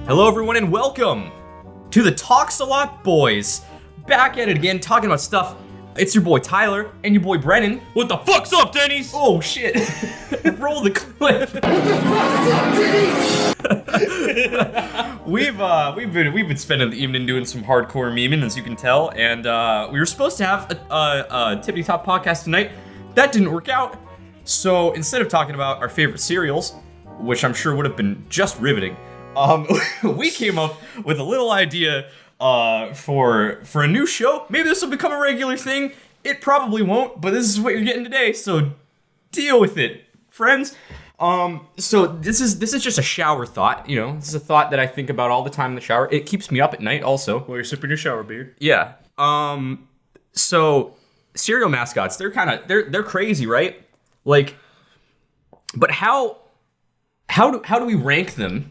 Hello everyone and welcome to the Talks a Lot Boys. Back at it again, talking about stuff. It's your boy Tyler and your boy Brennan. What the fuck's up, Denny's? Oh shit. Roll the clip. What the fuck's up, Denny's? We've been spending the evening doing some hardcore memeing, as you can tell, and we were supposed to have a Tippity Top podcast tonight. That didn't work out. So instead of talking about our favorite cereals, which I'm sure would have been just riveting, we came up with a little idea for a new show. Maybe this will become a regular thing. It probably won't, but this is what you're getting today, so deal with it, friends. So this is just a shower thought, you know. This is a thought that I think about all the time in the shower. It keeps me up at night also. While you're sipping your shower beer. Yeah. So cereal mascots, they're crazy, right? Like, but how do we rank them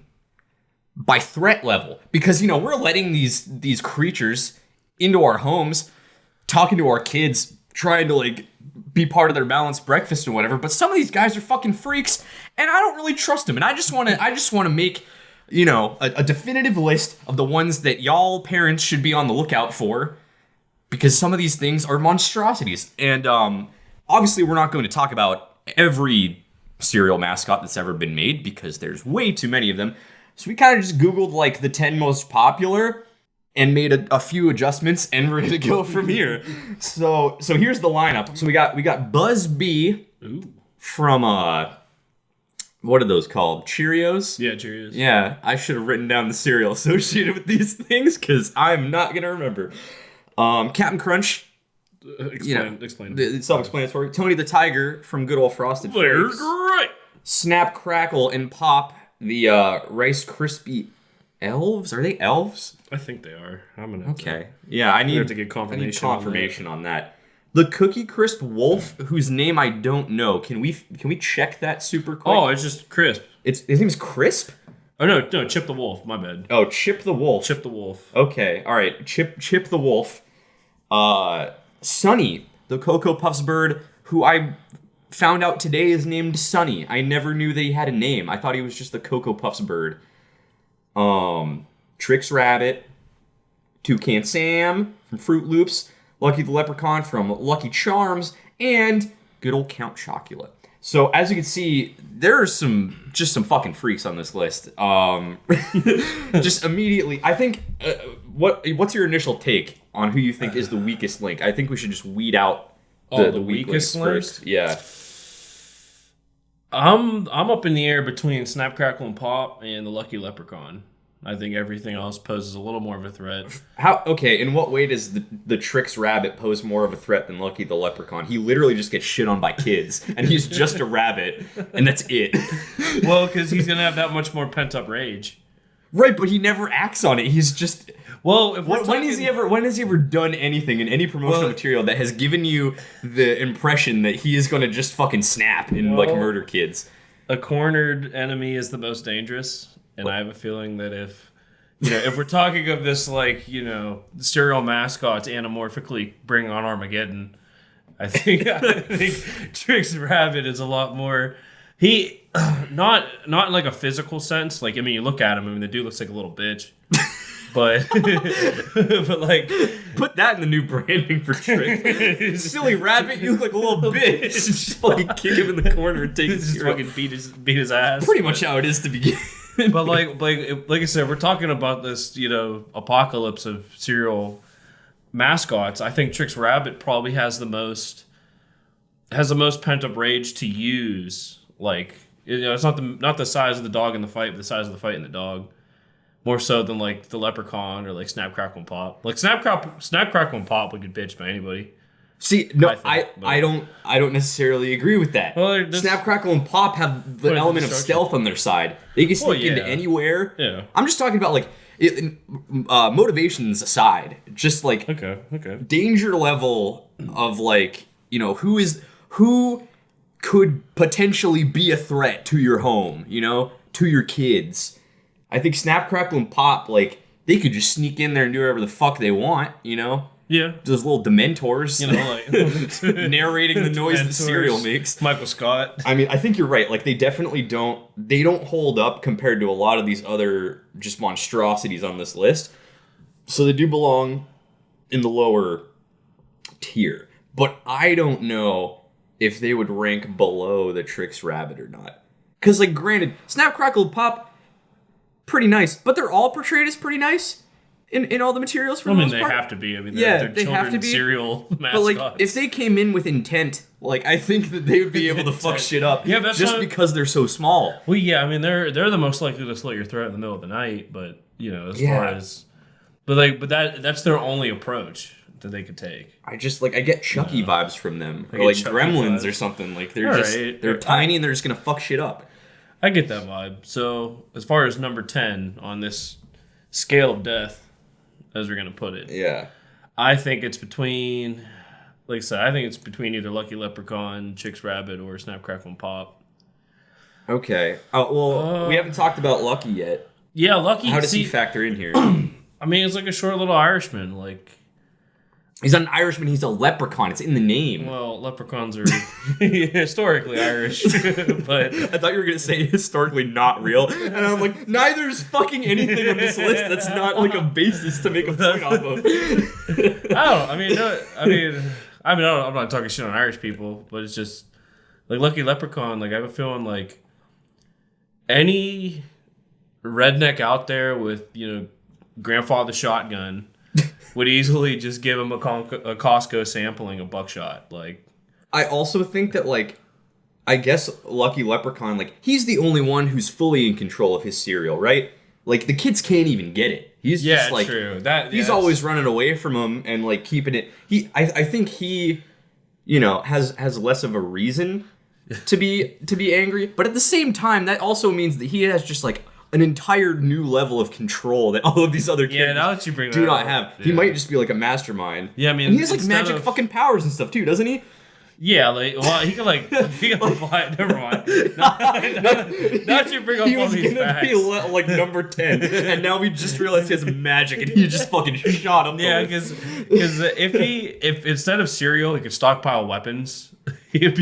by threat level? Because, you know, we're letting these creatures into our homes, talking to our kids, trying to like be part of their balanced breakfast or whatever. But some of these guys are fucking freaks, and I don't really trust them. And I just want to make, you know, a definitive list of the ones that y'all parents should be on the lookout for, because some of these things are monstrosities. And obviously, we're not going to talk about every cereal mascot that's ever been made, because there's way too many of them. So we kind of just Googled like the 10 most popular and made a few adjustments, and we're gonna go from here. So here's the lineup. So we got Buzz Bee. Ooh. From what are those called? Cheerios? Yeah, Cheerios. Yeah, I should have written down the cereal associated with these things, because I'm not gonna remember. Captain Crunch. Explain. It's self-explanatory. Tony the Tiger from good old Frosted They're Flakes. great. Snap, Crackle, and Pop, the Rice Krispie elves. Are they elves? I think they are. I'm gonna Okay. Yeah, I need to get confirmation. I need confirmation on that. The Cookie Crisp Wolf, whose name I don't know. Can we check that super quick? Oh, it's just Crisp. His name's Crisp? Oh no, Chip the Wolf. My bad. Oh, Chip the Wolf. Chip the Wolf. Okay, all right. Chip the Wolf. Sunny, the Cocoa Puffs bird, who I found out today is named Sunny. I never knew that he had a name. I thought he was just the Cocoa Puffs bird. Trix Rabbit, Toucan Sam from Fruit Loops, Lucky the Leprechaun from Lucky Charms, and good old Count Chocula. So as you can see, there are some fucking freaks on this list. Just immediately, I think, what's your initial take on who you think is the weakest link? I think we should just weed out the weakest link first. Yeah. I'm up in the air between Snap, Crackle, and Pop and the Lucky Leprechaun. I think everything else poses a little more of a threat. Okay, in what way does the Trix Rabbit pose more of a threat than Lucky the Leprechaun? He literally just gets shit on by kids, and he's just a rabbit, and that's it. Well, because he's going to have that much more pent-up rage. Right, but he never acts on it. He's just... Well, when has he ever done anything in any promotional material that has given you the impression that he is going to just fucking snap and like murder kids? A cornered enemy is the most dangerous. And I have a feeling that if we're talking of this, like, you know, cereal mascots anamorphically bring on Armageddon, I think Trix Rabbit is a lot more. He not in like a physical sense. Like, I mean, you look at him. I mean, the dude looks like a little bitch. But like, put that in the new branding for Trix. Silly rabbit, you look like a little bitch. Just fucking kick him in the corner and take his just fucking beat his ass. Pretty much how it is to begin. But like I said, we're talking about this, you know, apocalypse of cereal mascots. I think Trix Rabbit probably has the most pent up rage to use. Like, you know, it's not the size of the dog in the fight, but the size of the fight in the dog. More so than like the Leprechaun or like Snap, Crackle, and Pop. Like Snap, Crackle, and Pop would get bitched by anybody. See, no, I don't necessarily agree with that. Well, Snap, Crackle, and Pop have the element of stealth on their side. They can sneak into anywhere. Yeah. I'm just talking about like motivations aside, just like okay. danger level of like, you know, who could potentially be a threat to your home, you know, to your kids. I think Snap, Crackle, and Pop, like, they could just sneak in there and do whatever the fuck they want, you know? Yeah. Those little Dementors, You know, like narrating the noise the cereal makes. Michael Scott. I mean, I think you're right. Like, they definitely don't hold up compared to a lot of these other just monstrosities on this list. So they do belong in the lower tier. But I don't know if they would rank below the Trix Rabbit or not. Because, like, granted, Snap, Crackle, Pop, pretty nice. But they're all portrayed as pretty nice in all the materials for the most part. They have to be. I mean, they're they have to be. Cereal mascots. But, like, if they came in with intent, like, I think that they would be able to fuck shit up. Yeah, that's just because they're so small. Well, yeah, I mean, they're the most likely to slit your throat in the middle of the night. But, you know, as far as... But that's their only approach that they could take. I get Chucky vibes from them. Or like Chucky Gremlins vibes. or something. Like they're tiny and they're just gonna fuck shit up. I get that vibe. So as far as number 10 on this scale of death, as we're gonna put it. Yeah. I think it's between either Lucky Leprechaun, Trix Rabbit, or Snap Crackle and Pop. Okay. Well, we haven't talked about Lucky yet. Yeah, Lucky. How does he factor in here? I mean, it's like a short little Irishman. Like, he's not an Irishman. He's a leprechaun. It's in the name. well, leprechauns are historically Irish, but I thought you were gonna say historically not real, and I'm like, neither is fucking anything on this list. That's not like a basis to make a point off of. I'm not talking shit on Irish people, but it's just like Lucky Leprechaun. Like, I have a feeling like any redneck out there with, you know, grandfather shotgun would easily just give him a Costco sampling of buckshot. Like, I also think that, like, I guess Lucky Leprechaun, like, he's the only one who's fully in control of his cereal, right? Like, the kids can't even get it. He's just like, true. He's always running away from them and like keeping it. I think he, you know, has less of a reason to be angry, but at the same time, that also means that he has just like an entire new level of control that all of these other kids now that you bring that do not up, have. yeah. He might just be like a mastermind. Yeah, I mean, and he has like instead magic of- fucking powers and stuff too, doesn't he? Yeah, like, well, he can fly. Never mind. Not you bring up He all was these gonna facts. be like number 10, and now we just realized he has magic, and he just fucking shot him. Yeah, because if instead of cereal he could stockpile weapons, he'd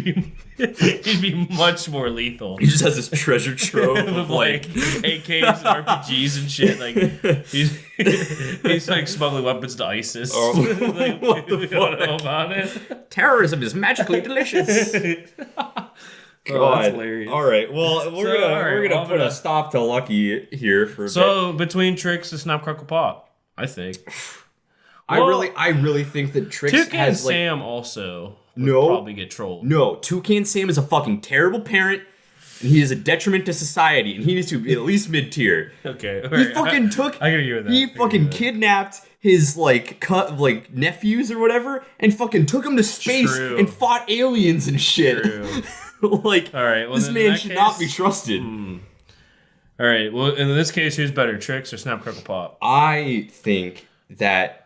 be much more lethal. He just has this treasure trove of like AKs and RPGs and shit. Like he's like smuggling weapons to ISIS. Oh, Like, what the you don't know fuck? about it? Terrorism is magically delicious. Oh, that's hilarious. All right. Well, we're gonna put a stop to Lucky here for a bit. So between Trix and Snap Crackle Pop, I think. I really think that Trix Toucan has like Sam also would No. probably get trolled. no. Toucan Sam is a fucking terrible parent, and he is a detriment to society, and he needs to be at least mid tier. Okay. He fucking I can agree with that. He fucking kidnapped his like nephews or whatever, and fucking took them to space True. and fought aliens and shit. True. Like, All right, well, this then in man that should not be case- trusted. All right. Well, in this case, who's better, Trix or Snap Crackle Pop? I think that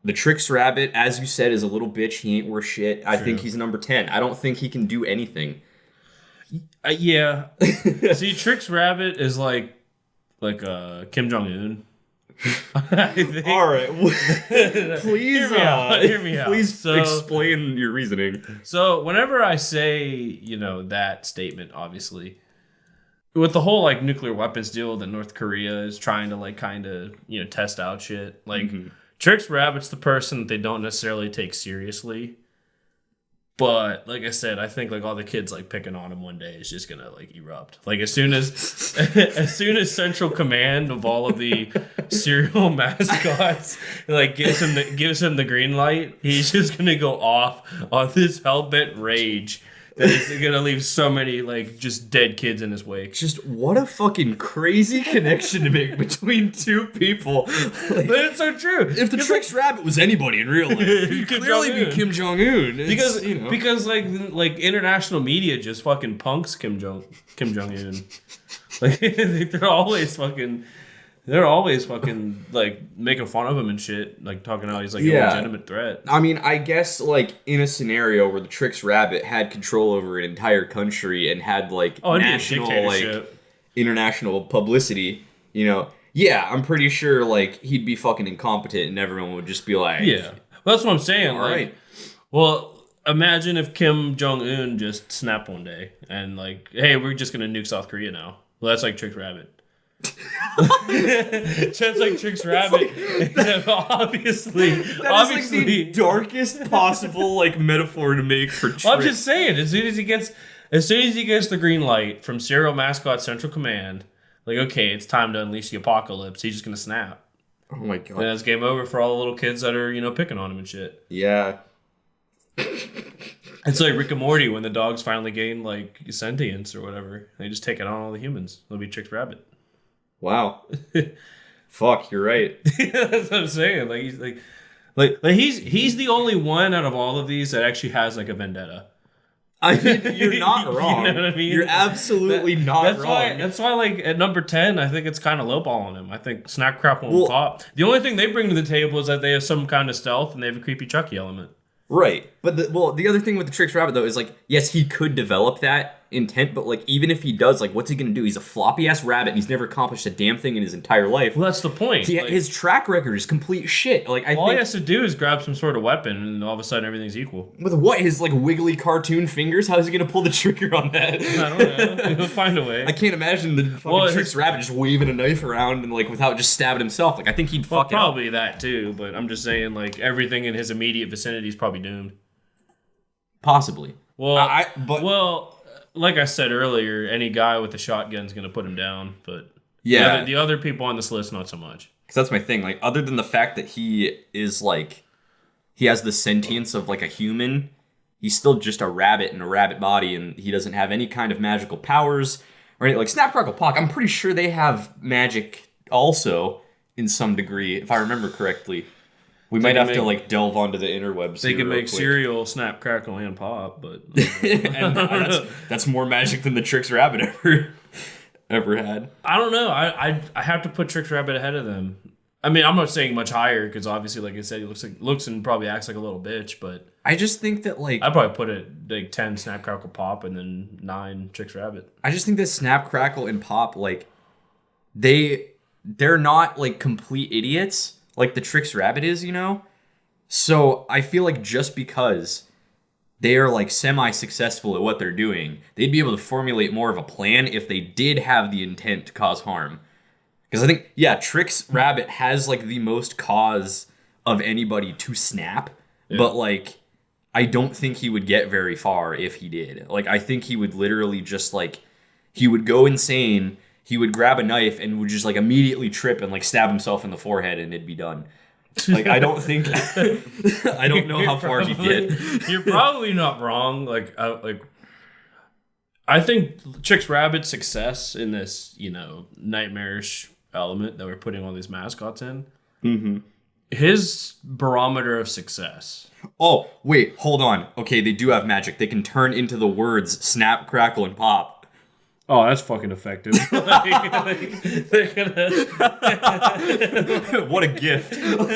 the Trix Rabbit, as you said, is a little bitch. He ain't worth shit. I think he's number 10. I don't think he can do anything. Yeah. See, Trix Rabbit is like Kim Jong Un. All right, please, Hear me out. please So- explain your reasoning. So whenever I say, you know, that statement, obviously, with the whole like nuclear weapons deal that North Korea is trying to like kind of, you know, test out shit, like Trix Rabbit's the person that they don't necessarily take seriously. But like I said, I think like all the kids like picking on him one day is just gonna like erupt. Like as soon as Central Command of all of the cereal mascots like gives him the green light, he's just gonna go off on this hellbent rage that is gonna leave so many like just dead kids in his wake. Just what a fucking crazy connection to make between two people. Like, But it's so true. if the Trix Rabbit was anybody in real life, he'd Kim clearly Jong-un. be Kim Jong Un. Because like international media just fucking punks Kim Jong Un. Like they're always fucking like making fun of him and shit, like talking how he's like a legitimate threat. I mean, I guess like in a scenario where the Trix Rabbit had control over an entire country and had like national like international publicity, you know. Yeah, I'm pretty sure like he'd be fucking incompetent and everyone would just be like, Yeah. That's what I'm saying. All like, right. Well, imagine if Kim Jong-un just snapped one day and like, hey, we're just gonna nuke South Korea now. Well, that's like Trix Rabbit. That's like Trix Rabbit. Obviously, That is like the darkest possible like metaphor to make for Trix. I'm just saying, as soon as he gets the green light from Serial Mascot Central Command, like, okay, it's time to unleash the apocalypse. He's just gonna snap. Oh my god. And it's game over for all the little kids that are, picking on him and shit. Yeah. It's like Rick and Morty when the dogs finally gain like sentience or whatever. They just take it on all the humans. They'll be Trix Rabbit. Wow. Fuck, you're right. That's what I'm saying. Like he's the only one out of all of these that actually has like a vendetta. I mean, you're not wrong. You know what I mean? You're absolutely not wrong. That's why, like, at number 10, I think it's kind of lowballing him. I think Snap, Crackle, and Pop. The only thing they bring to the table is that they have some kind of stealth and they have a creepy Chucky element. Right. But the other thing with the Trix Rabbit, though, is, like, yes, he could develop that intent, but, like, even if he does, like, what's he going to do? He's a floppy-ass rabbit, and he's never accomplished a damn thing in his entire life. Well, that's the point. His track record is complete shit. Like, all he has to do is grab some sort of weapon, and all of a sudden everything's equal. With what? His, like, wiggly cartoon fingers? How is he going to pull the trigger on that? I don't know. He'll find a way. I can't imagine the fucking Trix Rabbit just waving a knife around and, like, without just stabbing himself. Like, I think he'd fuck it up. Probably that, too, but I'm just saying, like, everything in his immediate vicinity is probably doomed. Possibly. Well, like I said earlier, any guy with a shotgun is going to put him down, but yeah, the other people on this list, not so much. Because that's my thing. Like, other than the fact that he is, like, he has the sentience of, like, a human, he's still just a rabbit in a rabbit body, and he doesn't have any kind of magical powers or anything. Like, Snap, Crackle, Pop, I'm pretty sure they have magic also in some degree, if I remember correctly. We might have to, like, delve onto the interwebs. They can make cereal, Snap, Crackle, and Pop, but and that's more magic than the Trix Rabbit ever had. I don't know. I have to put Trix Rabbit ahead of them. I mean, I'm not saying much higher because obviously, like I said, he looks and probably acts like a little bitch. But I just think that, like, I'd probably put it like 10 Snap, Crackle, Pop, and then 9 Trix Rabbit. I just think that Snap, Crackle, and Pop, like, they're not, like, complete idiots like the Trix Rabbit is, So I feel like just because they are, like, semi-successful at what they're doing, they'd be able to formulate more of a plan if they did have the intent to cause harm. Because I think, yeah, Trix Rabbit has, like, the most cause of anybody to snap, but, like, I don't think he would get very far if he did. Like, I think he would literally just, like, he would go insane, he would grab a knife and would just, like, immediately trip and, like, stab himself in the forehead and it'd be done. Like, I don't think... I don't know how far he'd get. You're probably not wrong. I think Trix Rabbit's success in this, nightmarish element that we're putting all these mascots in, his barometer of success. Oh, wait, hold on. Okay, they do have magic. They can turn into the words Snap, Crackle, and Pop. Oh, that's fucking effective. What a gift. I'm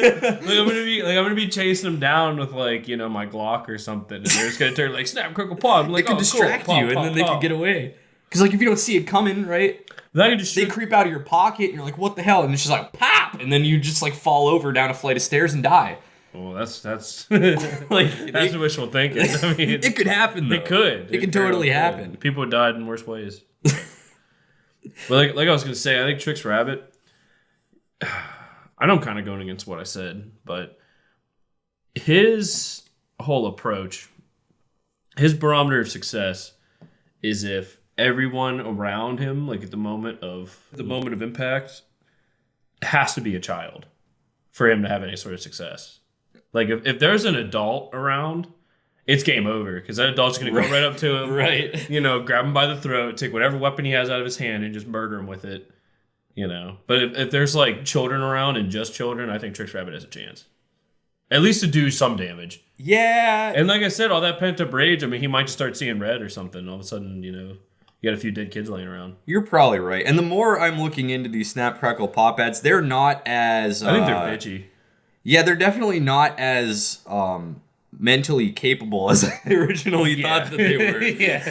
gonna be chasing them down with, like, my Glock or something, and they're just gonna turn like Snap, Crackle, Pop. Like, they can distract you, and then they can get away. Because, like, if you don't see it coming, right? They creep out of your pocket, and you're like, what the hell? And it's just like, pop! And then you just, like, fall over down a flight of stairs and die. Well, that's like that's wishful thinking. I mean, it could happen, though. It could. It can totally happen. People have died in worse ways. But like I was gonna say, I think Trix Rabbit. I know I'm kind of going against what I said, but his whole approach, his barometer of success, is if everyone around him, like at the moment of impact, has to be a child for him to have any sort of success. Like if there's an adult around, it's game over because that adult's going to go right up to him, right? Grab him by the throat, take whatever weapon he has out of his hand, and just murder him with it. But if there's like children around and just children, I think Trix Rabbit has a chance, at least to do some damage. Yeah. And like I said, all that pent up rage. I mean, he might just start seeing red or something. All of a sudden, you got a few dead kids laying around. You're probably right. And the more I'm looking into these Snap, Crackle, Pop ads, they're not as... I think they're bitchy. Yeah, they're definitely not as mentally capable as I originally thought that they were. Yeah.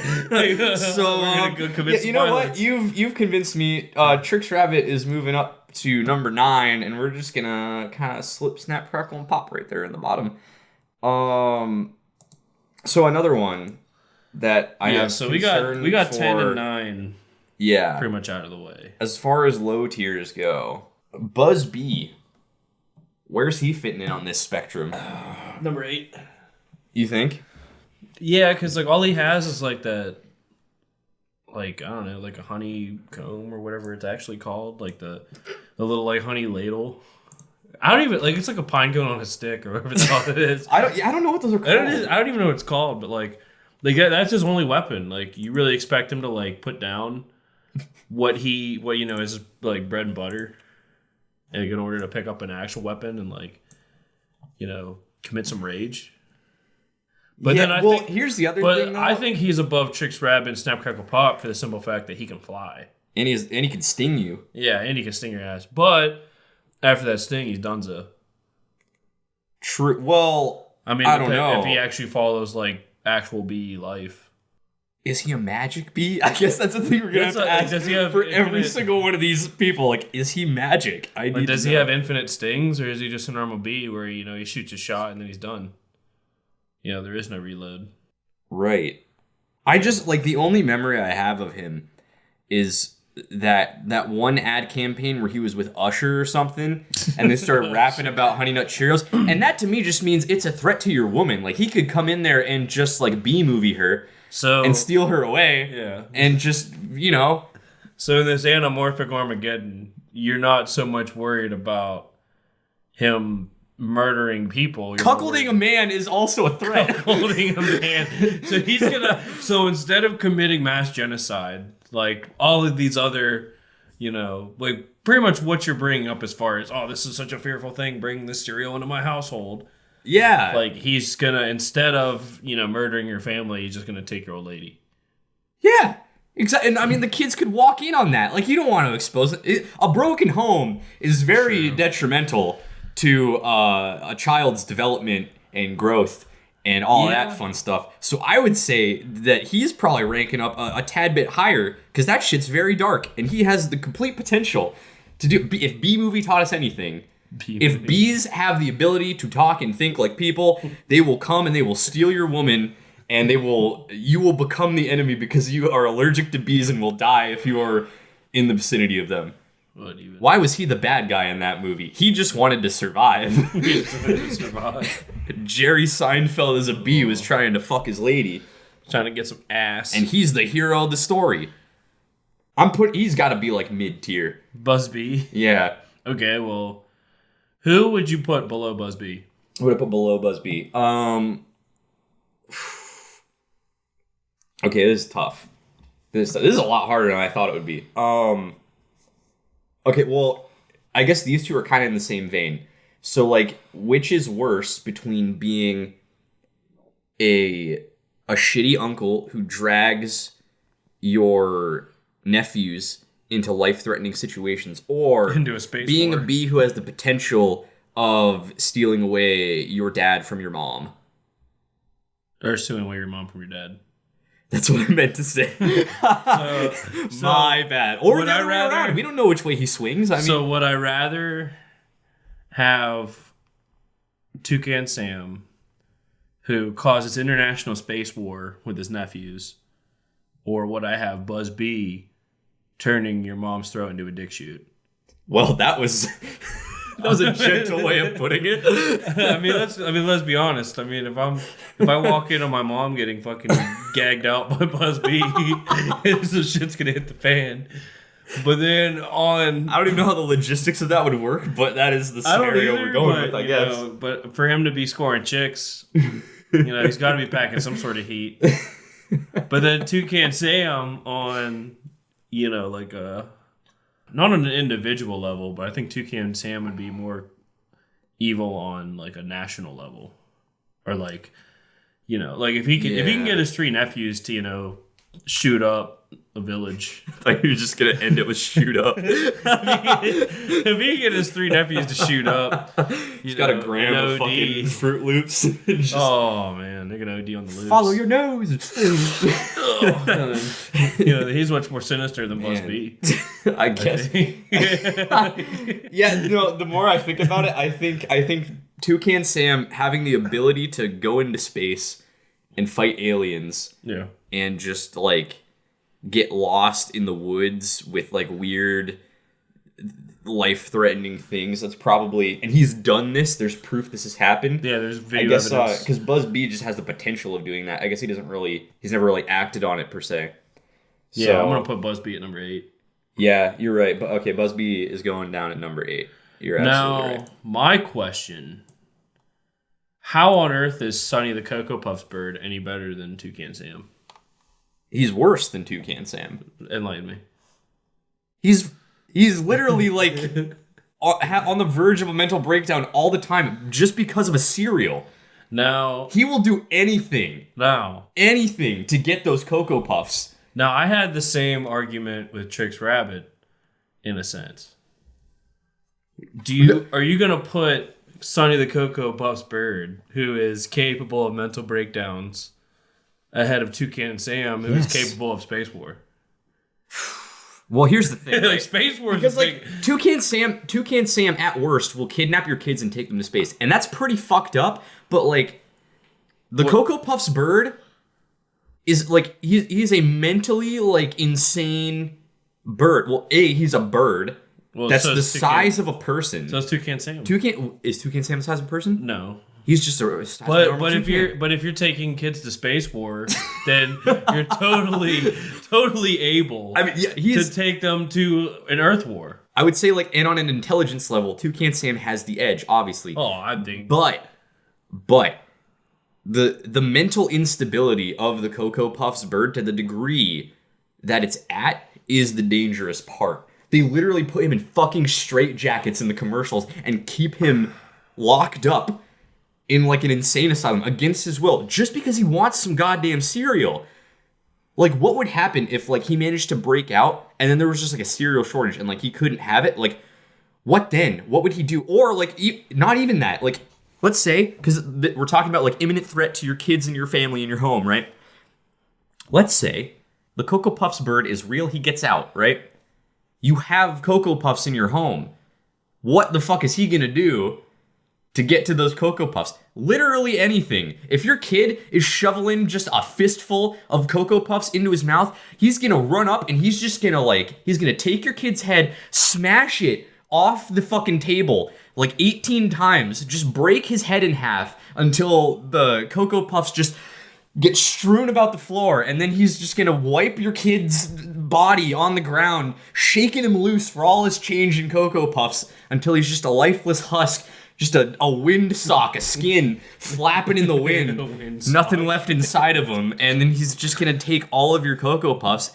So, we're gonna go commit some you know violence. what? You've convinced me. Trix Rabbit is moving up to number 9, and we're just gonna kind of slip, snap, crackle, and pop right there in the bottom. So another one that I have. So we got 10 and 9. Yeah, pretty much out of the way. As far as low tiers go, Buzz B. Where's he fitting in on this spectrum? Number 8. You think? Yeah, because like all he has is like that, like I don't know, like a honeycomb or whatever it's actually called, like the little like honey ladle. I don't even like it's like a pine cone on a stick or whatever the hell it is. I don't know what those are called. I don't even know what it's called, but like that's his only weapon. Like you really expect him to like put down what you know is like bread and butter, like in order to pick up an actual weapon and like you know commit some rage. But yeah, then I think here's the other but thing. Though. I think he's above Trix Rabbit and Snap Crackle Pop for the simple fact that he can fly. And he can sting you. Yeah, and he can sting your ass. But after that sting, he's donezo. True. Well, I don't know if he actually follows like actual bee life. Is he a magic bee? I guess that's the thing we're gonna have to ask does he have for every single one of these people. Like, is he magic? Does he have infinite stings, or is he just a normal bee where you know he shoots a shot and then he's done? You know, there is no reload. Right. I just like the only memory I have of him is that one ad campaign where he was with Usher or something, and they started rapping about Honey Nut Cheerios, and that to me just means it's a threat to your woman. Like he could come in there and just like B-movie her. And steal her away. Yeah. And just, you know. So in this anamorphic Armageddon, you're not so much worried about him murdering people. Cuckolding a man is also a threat. Cuckolding a man. So instead of committing mass genocide, like all of these other, you know, like pretty much what you're bringing up as far as, oh, this is such a fearful thing, bringing this cereal into my household. Yeah. Like, he's gonna, instead of, you know, murdering your family, he's just gonna take your old lady. Yeah. Exactly. And I mean, the kids could walk in on that. Like, you don't want to expose it. A broken home is very detrimental to a child's development and growth and all that fun stuff. So I would say that he's probably ranking up a tad bit higher because that shit's very dark and he has the complete potential to do. If B-movie taught us anything, if bees have the ability to talk and think like people, they will come and they will steal your woman, and you will become the enemy because you are allergic to bees and will die if you are in the vicinity of them. Why was he the bad guy in that movie? He just wanted to survive. Jerry Seinfeld as a bee was trying to fuck his lady, trying to get some ass, and he's the hero of the story. He's got to be like mid-tier. Buzz B. Yeah. Okay, well. Who would you put below Buzz B? Who would I put below Buzz B? Okay, this is tough. This is a lot harder than I thought it would be. Okay, well, I guess these two are kind of in the same vein. So, like, which is worse between being a shitty uncle who drags your nephews into life-threatening situations, or into a space being war. A bee who has the potential of stealing away your dad from your mom? Or stealing away your mom from your dad. That's what I meant to say. My bad. Or the other way around. We don't know which way he swings. So would I rather have Toucan Sam, who causes international space war with his nephews, or would I have Buzz B turning your mom's throat into a dick shoot? Well, that was a gentle way of putting it. let's be honest. I mean, if I walk in on my mom getting fucking gagged out by Buzz B, some shit's gonna hit the fan. But then I don't even know how the logistics of that would work, but that is the scenario we're going with, I guess. But for him to be scoring chicks, he's got to be packing some sort of heat. But then Toucan Sam on, like not on an individual level, but I think Toucan Sam would be more evil on like a national level, or like, like if he can get his three nephews to shoot up a village. Like you're just gonna end it with shoot up. If he get his 3 nephews to shoot up, He's got a gram of fucking Fruit Loops. Oh man, they're gonna OD on the loops. Follow your nose. He's much more sinister than Buzz B. I guess. Yeah, no. The more I think about it, I think Toucan Sam having the ability to go into space and fight aliens, and just like get lost in the woods with like weird life-threatening things. That's probably, and he's done this. There's proof this has happened. Yeah, there's video evidence. Because Buzz B just has the potential of doing that. I guess he's never really acted on it per se. Yeah, so, I'm gonna put Buzz B at number 8. Yeah, you're right. But okay, Buzz B is going down at number 8. You're absolutely right. My question: how on earth is Sonny the Cocoa Puffs bird any better than Toucan Sam? He's worse than Toucan Sam. Enlighten me. He's literally like on the verge of a mental breakdown all the time just because of a cereal. Now he will do anything to get those Cocoa Puffs. Now I had the same argument with Trix Rabbit, in a sense. Are you gonna put Sonny the Cocoa Puffs bird, who is capable of mental breakdowns, ahead of Toucan Sam, who is capable of space war? Well, here's the thing. Like space war, because like Toucan Sam at worst will kidnap your kids and take them to space, and that's pretty fucked up. But like, the Cocoa Puffs bird is like he's a mentally like insane bird. Well, he's a bird. Well, that's the size of a person. So it's Toucan Sam. Is Toucan Sam the size of a person? No. He's just a but if you're taking kids to space war, then you're totally able to take them to an Earth war. I would say like, and on an intelligence level, Toucan Sam has the edge, obviously. Oh, I think. But the mental instability of the Cocoa Puffs bird to the degree that it's at is the dangerous part. They literally put him in fucking straitjackets in the commercials and keep him locked up in like an insane asylum against his will just because he wants some goddamn cereal. Like, what would happen if like he managed to break out and then there was just like a cereal shortage and like he couldn't have it? Like, what then? What would he do? Or like not even that. Like, let's say, because we're talking about like imminent threat to your kids and your family and your home, right? Let's say the Cocoa Puffs bird is real. He gets out, right? You have Cocoa Puffs in your home. What the fuck is he gonna do to get to those Cocoa Puffs? Literally anything. If your kid is shoveling just a fistful of Cocoa Puffs into his mouth, he's gonna run up and he's gonna take your kid's head, smash it off the fucking table like 18 times, just break his head in half until the Cocoa Puffs just get strewn about the floor, and then he's just gonna wipe your kid's body on the ground, shaking him loose for all his change in Cocoa Puffs until he's just a lifeless husk, just a windsock, a skin flapping in the wind, nothing left inside of him, and then he's just gonna take all of your Cocoa Puffs,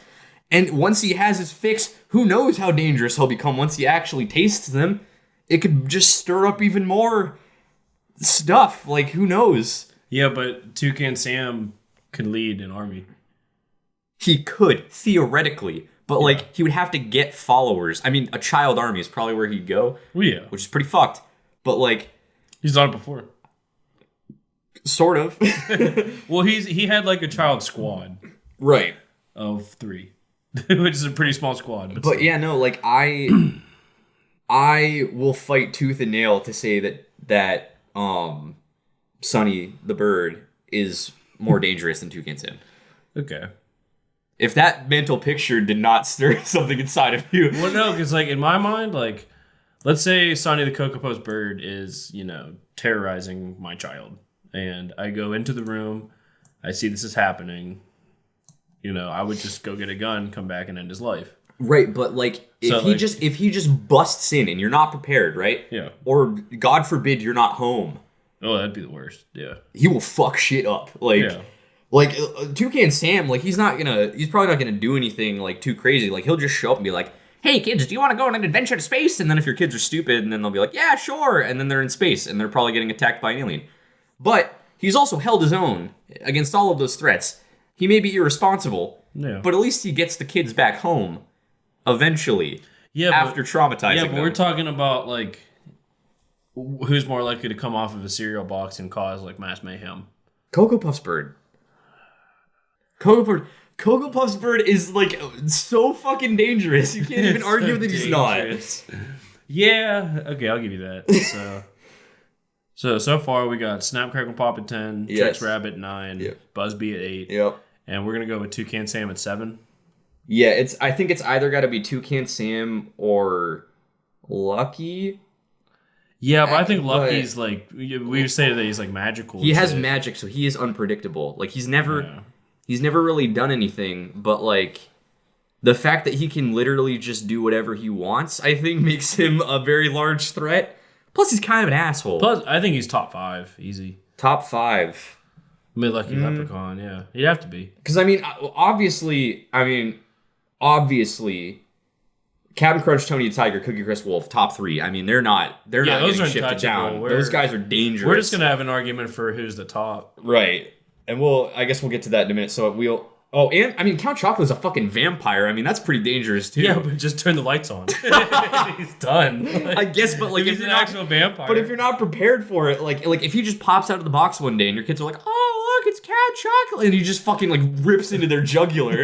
and once he has his fix, who knows how dangerous he'll become once he actually tastes them. It could just stir up even more stuff, like who knows? Yeah, but Toucan Sam could lead an army. He could, theoretically. But, like, he would have to get followers. I mean, a child army is probably where he'd go. Well, yeah. Which is pretty fucked. But, like... He's done it before. Sort of. Well, he had, like, a child squad. Right. Of 3. Which is a pretty small squad. But yeah, no, like, I will fight tooth and nail to say that Sonny the bird is more dangerous than Toucan Sam. Okay. If that mental picture did not stir something inside of you. Well, no, because, like, in my mind, like, let's say Sonny the Cocoa Puffs bird is, terrorizing my child. And I go into the room, I see this is happening. I would just go get a gun, come back, and end his life. Right, but like if he just busts in and you're not prepared, right? Yeah. Or God forbid you're not home. Oh, that'd be the worst. Yeah. He will fuck shit up. Like Toucan Sam, like he's probably not gonna do anything like too crazy. Like he'll just show up and be like, "Hey kids, do you want to go on an adventure to space?" And then if your kids are stupid, and then they'll be like, "Yeah, sure." And then they're in space and they're probably getting attacked by an alien. But he's also held his own against all of those threats. He may be irresponsible, Yeah. but at least he gets the kids back home eventually. Yeah, After traumatizing Yeah, them. but we're talking about like who's more likely to come off of a cereal box and cause like mass mayhem. Cocoa Puffs Bird. Cocoa Puffs Bird is like so fucking dangerous. You can't even argue that he's not. Yeah, okay, I'll give you that. So far we got Snap Crackle Pop at 10, Yes. Trix Rabbit 9, Yep. Buzzbee at 8, Yep. and we're gonna go with Toucan Sam at 7. Yeah, I think it's either got to be Toucan Sam or Lucky. Yeah, but I think But- Lucky's like we would say that he's like magical. He and has shit. magic, so he is unpredictable. Like he's never Yeah. really done anything, but like the fact that he can literally just do whatever he wants, I think makes him a very large threat. Plus he's kind of an asshole. Plus, I think he's top 5, easy. Top 5. Mid Lucky Leprechaun, yeah, he'd have to be. Because obviously, Captain Crunch, Tony the Tiger, Cookie Crisp Wolf, top 3. I mean, they're not those getting are shifted untouchable. down. Those guys are dangerous. We're just gonna have an argument for who's the top. Right. And I guess we'll get to that in a minute. So and I mean, Count Chocolate's a fucking vampire. I mean, that's pretty dangerous too. Yeah, but just turn the lights on. He's done. I guess, but like if he's an actual vampire. But if you're not prepared for it, like if he just pops out of the box one day and your kids are like, "Oh, look, it's Count Chocolate," and he just fucking like rips into their jugular,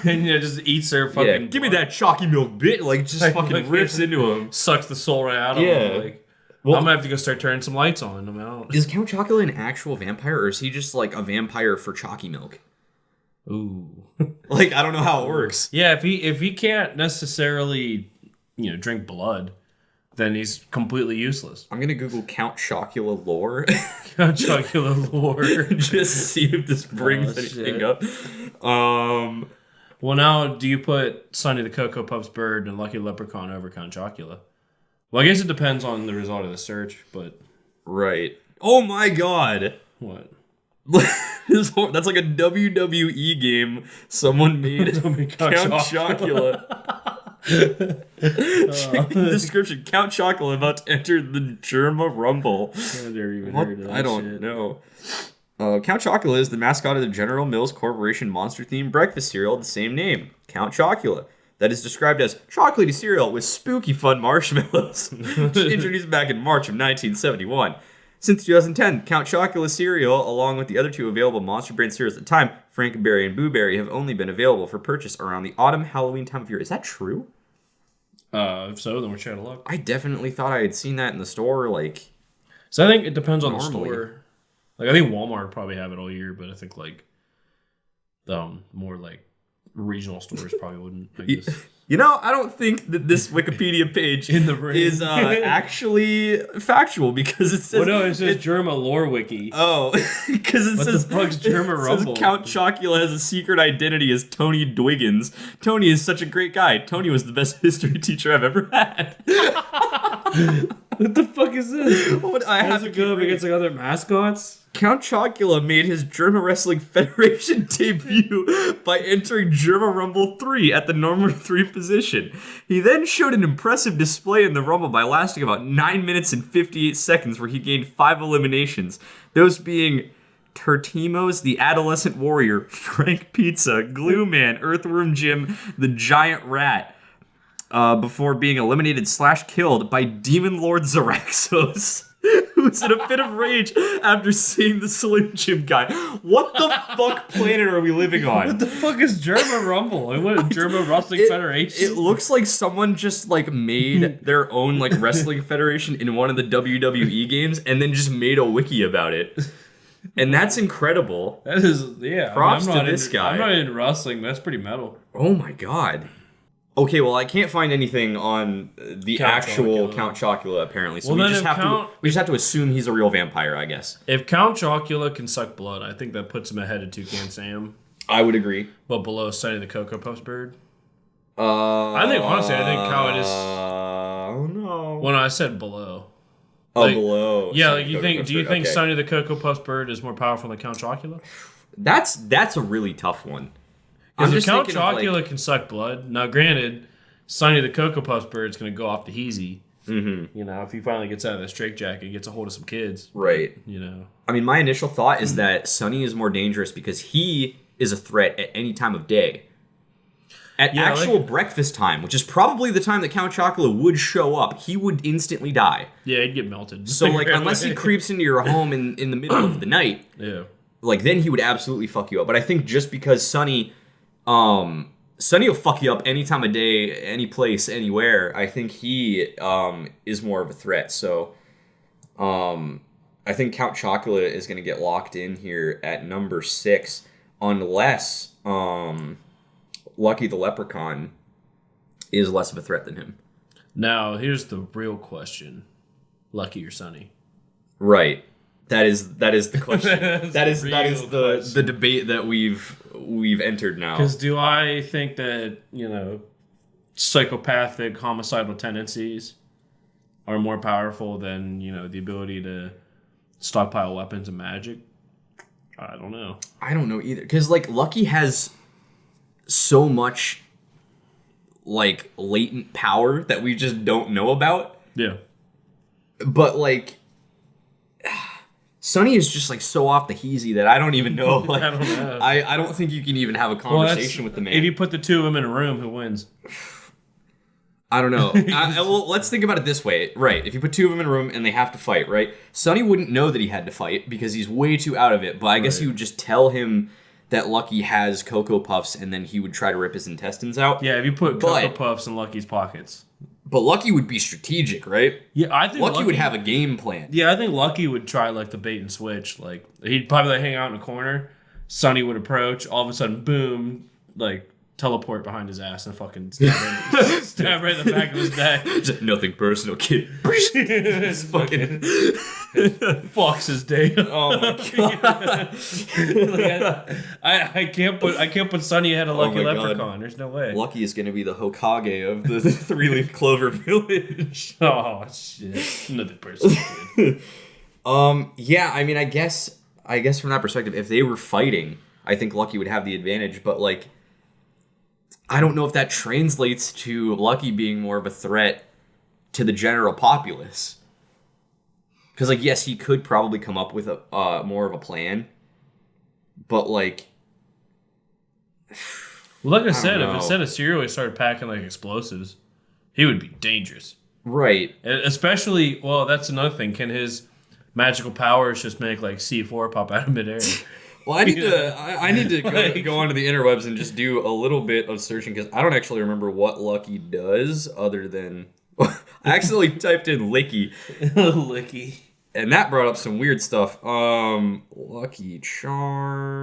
and just eats their fucking. give me that chalky milk bit, like just fucking rips into him, sucks the soul right out of him. Like, I'm gonna have to go start turning some lights on. I'm out. Is Count Chocolate an actual vampire, or is he just like a vampire for chalky milk? Ooh. Like I don't know how it works. Yeah, if he can't necessarily, drink blood, then he's completely useless. I'm gonna Google Count Chocula lore. Count Chocula lore. Just see if this brings anything up. Well, now do you put Sonny the Cocoa Puffs Bird and Lucky Leprechaun over Count Chocula? Well, I guess it depends on the result of the search, but Right. Oh my god. what? That's like a WWE game someone made. Count Chocula. Description: Count Chocula about to enter the Germa Rumble. I never even What? heard of that I don't shit. know. Count Chocula is the mascot of the General Mills Corporation monster-themed breakfast cereal of the same name, Count Chocula, that is described as chocolatey cereal with spooky fun marshmallows. Introduced back in March of 1971. Since 2010, Count Chocula cereal, along with the other two available Monster brand cereals at the time, Frankenberry and Boo Berry, have only been available for purchase around the autumn Halloween time of year. Is that true? If so, then we're trying to look. I definitely thought I had seen that in the store, like... So I think it depends on the Normally. store. Like I think Walmart would probably have it all year, but I think like more like regional stores probably wouldn't. I guess. You know, I don't think that this Wikipedia page In the ring. is actually factual because it says... Well, no, it says Germa Lore Wiki. Oh, because it What says... the fuck's Germa it says Rumble? Count Chocula has a secret identity as Tony Dwiggins. Tony is such a great guy. Tony was the best history teacher I've ever had. What the fuck is this? What, I How have does to it go up keep reading. against like other mascots? Count Chocula made his German Wrestling Federation debut by entering German Rumble 3 at the normal 3 position. He then showed an impressive display in the Rumble by lasting about 9 minutes and 58 seconds, where he gained 5 eliminations, those being Tertimos, the Adolescent Warrior, Frank Pizza, Glue Man, Earthworm Jim, the Giant Rat, before being eliminated / killed by Demon Lord Zaraxos, who's in a fit of rage after seeing the Slim Jim guy. What the fuck planet are we living on? What the fuck is Germa Rumble? And what Germa Wrestling Federation? It looks like someone just like made their own like wrestling federation in one of the WWE games and then just made a wiki about it. And that's incredible. That is, yeah. Props I'm not to this into, guy. I'm not into wrestling, but that's pretty metal. Oh my god. Okay, well I can't find anything on the Count actual Chocula. Count Chocula apparently. So Well, we then just if have Count- to have to assume he's a real vampire, I guess. If Count Chocula can suck blood, I think that puts him ahead of Toucan Sam, I would agree. but below Sonny the Cocoa Puffs Bird. I think, honestly, I think Cow is- Oh no. Well, no, I said below. Oh, like- below. Yeah, Sonny like you Cocoa think? Puffs Do you Bird, think okay. Sonny the Cocoa Puffs Bird is more powerful than Count Chocula? That's a really tough one. Because if Count thinking of, like- Chocula can suck blood, now granted, Sonny the Cocoa Puffs Bird's going to go off the heezy. Mm-hmm. You know, if he finally gets out of that straitjacket and gets a hold of some kids. Right. You know. I mean, my initial thought is that Sonny is more dangerous because he is a threat at any time of day. At breakfast time, which is probably the time that Count Chocula would show up, he would instantly die. Yeah, he'd get melted. So, like, unless he creeps into your home in the middle of the night, like, then he would absolutely fuck you up. But I think just because Sonny will fuck you up any time of day, any place, anywhere, I think he is more of a threat. So, I think Count Chocula is going to get locked in here at number 6, unless Lucky the Leprechaun is less of a threat than him. Now, here's the real question: Lucky or Sonny? Right. That is the question. that is the debate that we've entered now. Because do I think that, psychopathic homicidal tendencies are more powerful than, the ability to stockpile weapons and magic? I don't know. I don't know either. Because, like, Lucky has so much, like, latent power that we just don't know about. Yeah. But, like, Sonny is just, like, so off the heezy that I don't even know. Like, I don't know. I don't think you can even have a conversation with the man. If you put the two of them in a room, who wins? I don't know. Well, let's think about it this way. Right, if you put two of them in a room and they have to fight, right? Sonny wouldn't know that he had to fight because he's way too out of it. But I guess you would just tell him that Lucky has Cocoa Puffs and then he would try to rip his intestines out. Yeah, if you put Cocoa Puffs in Lucky's pockets. But Lucky would be strategic, right? Yeah, I think Lucky would have a game plan. Yeah, I think Lucky would try, like, the bait and switch. Like, he'd probably, like, hang out in a corner. Sonny would approach. All of a sudden, boom, like, teleport behind his ass and fucking stab right in the back of his neck. Just nothing personal, kid. Just fucking fucks his day. Oh my god! I can't put Sonny ahead of Lucky Leprechaun. There's no way. Lucky is gonna be the Hokage of the three-leaf clover village. Oh shit! Nothing personal, kid. Yeah. I mean, I guess from that perspective, if they were fighting, I think Lucky would have the advantage. But, like, I don't know if that translates to Lucky being more of a threat to the general populace. Because, like, yes, he could probably come up with a more of a plan. But, like... Well, like I said, if instead of cereal he started packing, like, explosives, he would be dangerous. Right. Especially, well, that's another thing. Can his magical powers just make, like, C4 pop out of midair? Well, I need to go onto the interwebs and just do a little bit of searching because I don't actually remember what Lucky does other than I accidentally typed in Licky. Licky. And that brought up some weird stuff. Lucky Charms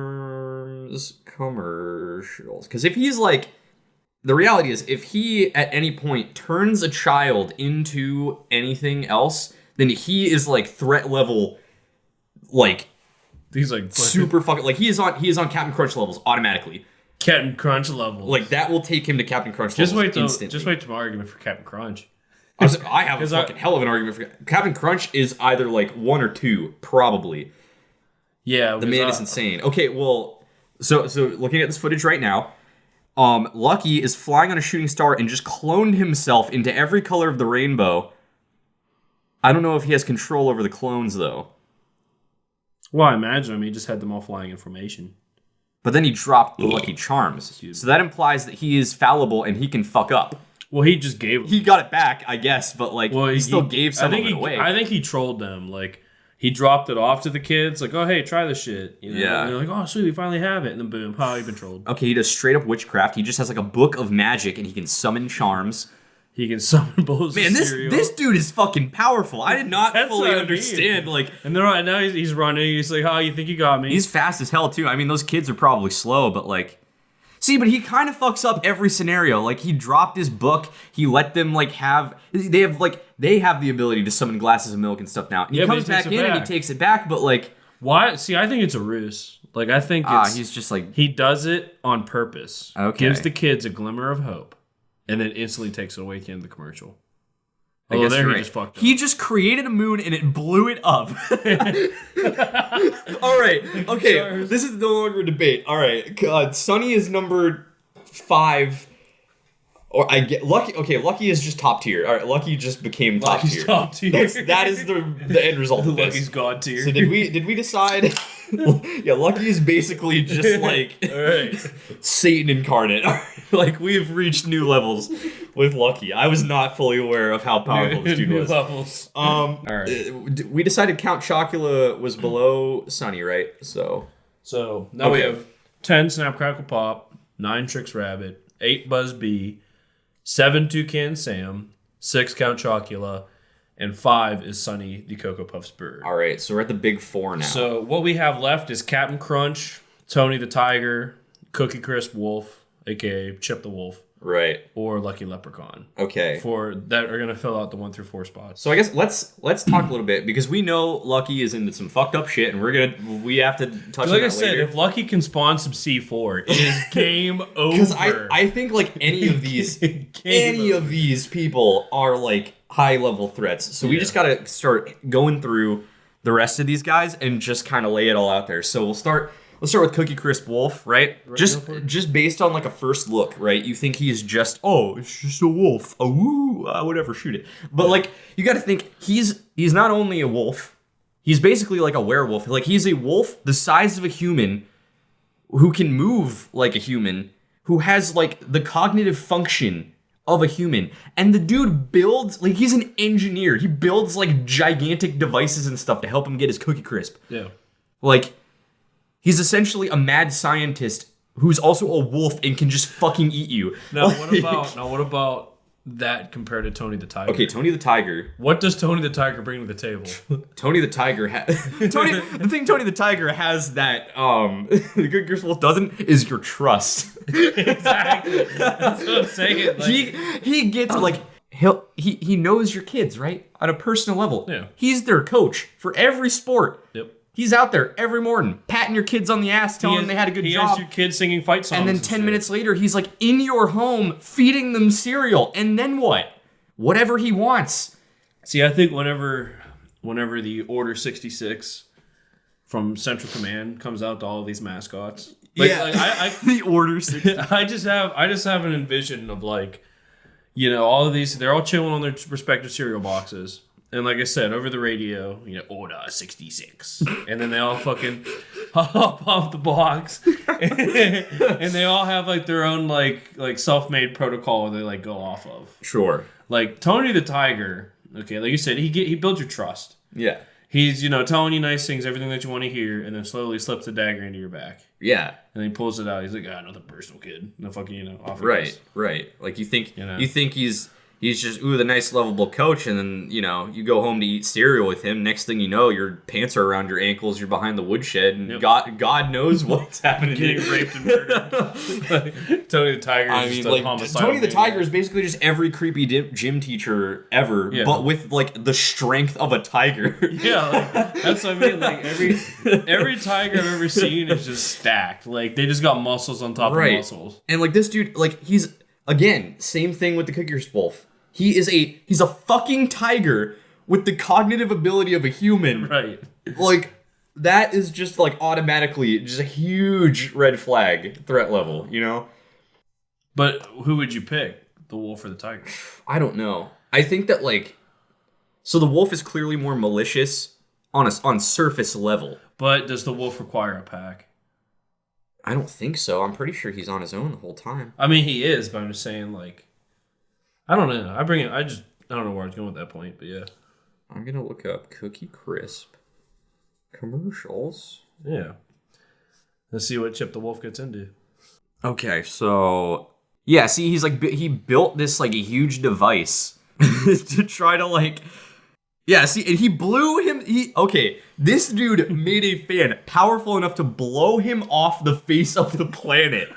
commercials. Because if he's like, the reality is, if he at any point turns a child into anything else, then he is like threat level, like. He's like super fucking like he is on Captain Crunch levels automatically. Captain Crunch levels. Like that will take him to Captain Crunch levels instantly. Just wait to my argument for Captain Crunch. I have a fucking hell of an argument for Captain Crunch is either like 1 or 2 probably. Yeah, the man is insane. Okay, well, so looking at this footage right now, Lucky is flying on a shooting star and just cloned himself into every color of the rainbow. I don't know if he has control over the clones though. Well, I imagine he just had them all flying in formation. But then he dropped the Lucky Charms. So that implies that he is fallible and he can fuck up. Well, he just gave them. He got it back, I guess, but like he still gave some of it away. I think he trolled them. Like, he dropped it off to the kids, like, oh, hey, try this shit. You know? Yeah. And they're like, oh, sweet, we finally have it. And then boom, you've been trolled. Okay, he does straight up witchcraft. He just has like a book of magic and he can summon charms. He can summon bowls Man, of cereal. this dude is fucking powerful. I did not fully understand. Like, and they're now he's running. He's like, "Oh, you think you got me?" He's fast as hell too. I mean, those kids are probably slow, but like, see, but he kind of fucks up every scenario. Like, he dropped his book. He let them like have. They have the ability to summon glasses of milk and stuff now. And he comes back in and he takes it back, but like, why? See, I think it's a ruse. Like, I think he's just like he does it on purpose. Okay, gives the kids a glimmer of hope, and then instantly takes it away at the end of the commercial. I guess there he just fucked up. He just created a moon and it blew it up. All right. Okay. This is no longer a debate. All right. God, Sonny is number 5. Or I get Lucky. Okay, Lucky is just top tier. All right, Lucky just became top tier. Top tier. That is the end result of this. Lucky's god tier. So did we decide? Yeah, Lucky is basically just like All right. Satan incarnate. Like we've reached new levels with Lucky. I was not fully aware of how powerful this dude New was. levels. All right. We decided Count Chocula was below Sunny, right? So Now we Okay. have 10 Snap Crackle Pop, 9 Tricks Rabbit, 8 Buzz Bee, 7 Toucan Sam, 6 Count Chocula, and 5 is Sunny the Cocoa Puffs bird. all right, so we're at the big four now. So what we have left is Captain Crunch, Tony the Tiger, Cookie Crisp Wolf, aka Chip the Wolf, right. or Lucky Leprechaun. Okay. That are gonna fill out the 1 through 4 spots. So I guess let's talk a little bit because we know Lucky is into some fucked up shit, and we have to touch on Like that I said, later. if Lucky can spawn some C4, it is game over. Because I think like any of these people are like high level threats. So we just gotta start going through the rest of these guys and just kind of lay it all out there. So let's start with Cookie Crisp Wolf, right? Just based on like a first look, right? You think he's just it's just a wolf, whatever, shoot it. But like you got to think he's not only a wolf, he's basically like a werewolf. Like he's a wolf the size of a human who can move like a human, who has like the cognitive function of a human. And the dude builds, like he's an engineer. He builds like gigantic devices and stuff to help him get his Cookie Crisp. Yeah. Like he's essentially a mad scientist who's also a wolf and can just fucking eat you. Now what about that compared to Tony the Tiger? Okay, Tony the Tiger. What does Tony the Tiger bring to the table? Tony the Tiger the thing Tony the Tiger has that the Good Girls Wolf doesn't is your trust. Exactly. That's what I'm saying. Like, he gets like he knows your kids, right? On a personal level. Yeah. He's their coach for every sport. Yep. He's out there every morning, patting your kids on the ass, telling them they had a good He job. has your kids singing fight songs. And then 10 minutes later, he's like in your home feeding them cereal. And then what? Whatever he wants. See, I think whenever the Order 66 from Central Command comes out to all of these mascots, The Order 66. I just have an envision of like, all of these, they're all chilling on their respective cereal boxes. And like I said, over the radio, Order 66. And then they all fucking hop off the box. And they all have like their own like self-made protocol they like go off of. Sure. Like Tony the Tiger, okay, like you said, he builds your trust. Yeah. He's, telling you nice things, everything that you want to hear, and then slowly slips the dagger into your back. Yeah. And then he pulls it out. He's like, nothing personal, kid. No fucking, off it Right. goes. Right. Like you think he's just the nice lovable coach, and then you go home to eat cereal with him. Next thing you know, your pants are around your ankles, you're behind the woodshed, and God knows what's happening. Getting raped and murdered. Tony the Tiger is just a homicidal Tony the maniac. Tiger is basically just every creepy gym teacher ever, Yeah. but with like the strength of a tiger. Yeah, like, that's what I mean. Like every tiger I've ever seen is just stacked. Like they just got muscles on top of muscles. And like this dude, like he's again same thing with the Cookie Crisp Wolf. He's a fucking tiger with the cognitive ability of a human. Right. Like that is just like automatically just a huge red flag threat level, But who would you pick? The wolf or the tiger? I don't know. I think that so the wolf is clearly more malicious on surface level. But does the wolf require a pack? I don't think so. I'm pretty sure he's on his own the whole time. I mean, he is, but I'm just saying, like, I don't know. I don't know where I was going with that point, but yeah. I'm gonna look up Cookie Crisp commercials. Yeah. Let's see what Chip the Wolf gets into. Okay, so yeah, see, he's like he built this like a huge device to try to yeah, see, and he blew him. This dude made a fan powerful enough to blow him off the face of the planet.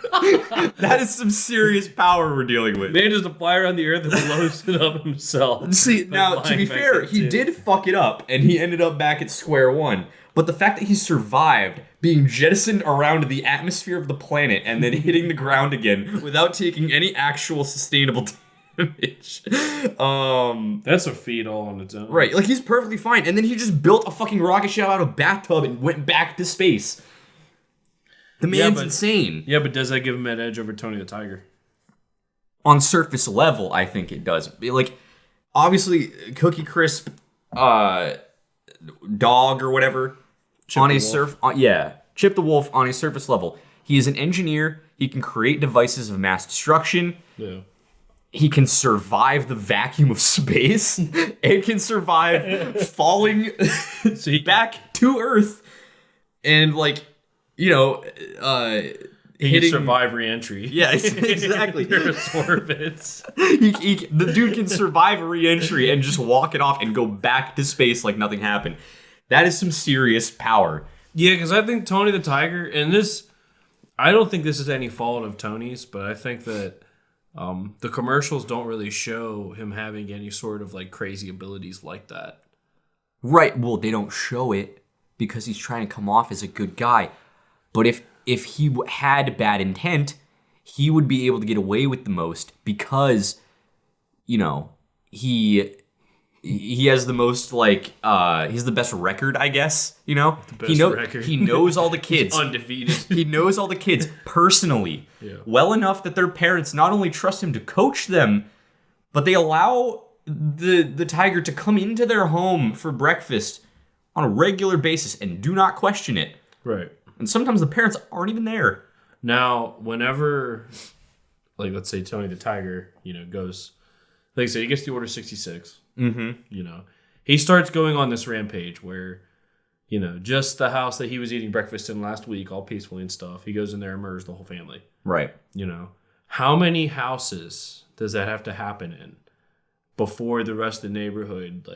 That is some serious power we're dealing with. Man just to fly around the earth and blows it up himself. See, now, to be fair, he did fuck it up, and he ended up back at square one. But the fact that he survived being jettisoned around the atmosphere of the planet and then hitting the ground again without taking any actual sustainable damage. That's a feat all on its own. Right, like he's perfectly fine. And then he just built a fucking rocket ship out of a bathtub and went back to space. The man's insane. Yeah, but does that give him an edge over Tony the Tiger? On surface level, I think it does. Like, obviously, Cookie Crisp, dog or whatever, Chip the Wolf on a surface level. He is an engineer. He can create devices of mass destruction. Yeah. He can survive the vacuum of space and can survive falling back to Earth and He can survive re-entry. Yeah, exactly. Earth's orbits. The dude can survive a re-entry and just walk it off and go back to space like nothing happened. That is some serious power. Yeah, because I think Tony the Tiger, and this, I don't think this is any fault of Tony's, but I think that the commercials don't really show him having any sort of like crazy abilities like that. Right. Well, they don't show it because he's trying to come off as a good guy. But if he had bad intent, he would be able to get away with the most because, he has the most he's the best record, I guess. Record. He knows all the kids. He's undefeated. He knows all the kids personally, Yeah. well enough that their parents not only trust him to coach them, but they allow the tiger to come into their home for breakfast on a regular basis and do not question it. Right. And sometimes the parents aren't even there. Now, whenever, let's say Tony the Tiger, goes, like I said, he gets the Order 66. Mm-hmm. He starts going on this rampage where, just the house that he was eating breakfast in last week, all peacefully and stuff, he goes in there and murders the whole family. Right. How many houses does that have to happen in before the rest of the neighborhood,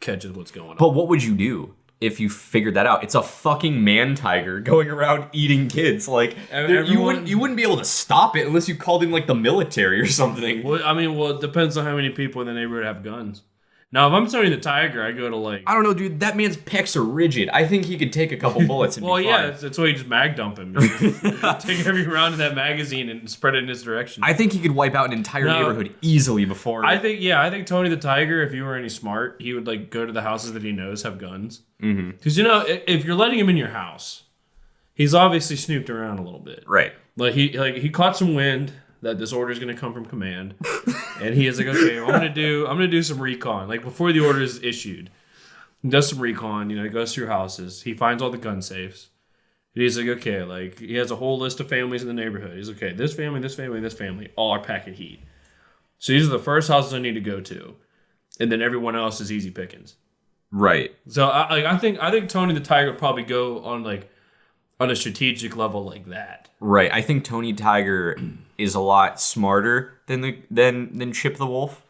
catches what's going on? But what would you do if you figured that out? It's a fucking man tiger going around eating kids. You wouldn't be able to stop it unless you called in the military or something. Well, it depends on how many people in the neighborhood have guns. Now, if I'm Tony the Tiger, I go to I don't know, dude. That man's pecs are rigid. I think he could take a couple bullets and be fine. That's why you just mag dump him. Take every round of that magazine and spread it in his direction. I think he could wipe out an entire neighborhood easily before. I think Tony the Tiger, if he were any smart, he would go to the houses that he knows have guns. Because if you're letting him in your house, he's obviously snooped around a little bit. Right. He caught some wind that this order is going to come from command, and he is okay, I'm gonna do some recon before the order is issued. He does some recon, he goes through houses, he finds all the gun safes, and he's okay, he has a whole list of families in the neighborhood. He's okay, this family, this family, this family, all are packet heat. So these are the first houses I need to go to, and then everyone else is easy pickings. Right. So I think Tony the Tiger would probably go on on a strategic level like that. Right. I think Tony Tiger is a lot smarter than Chip the Wolf.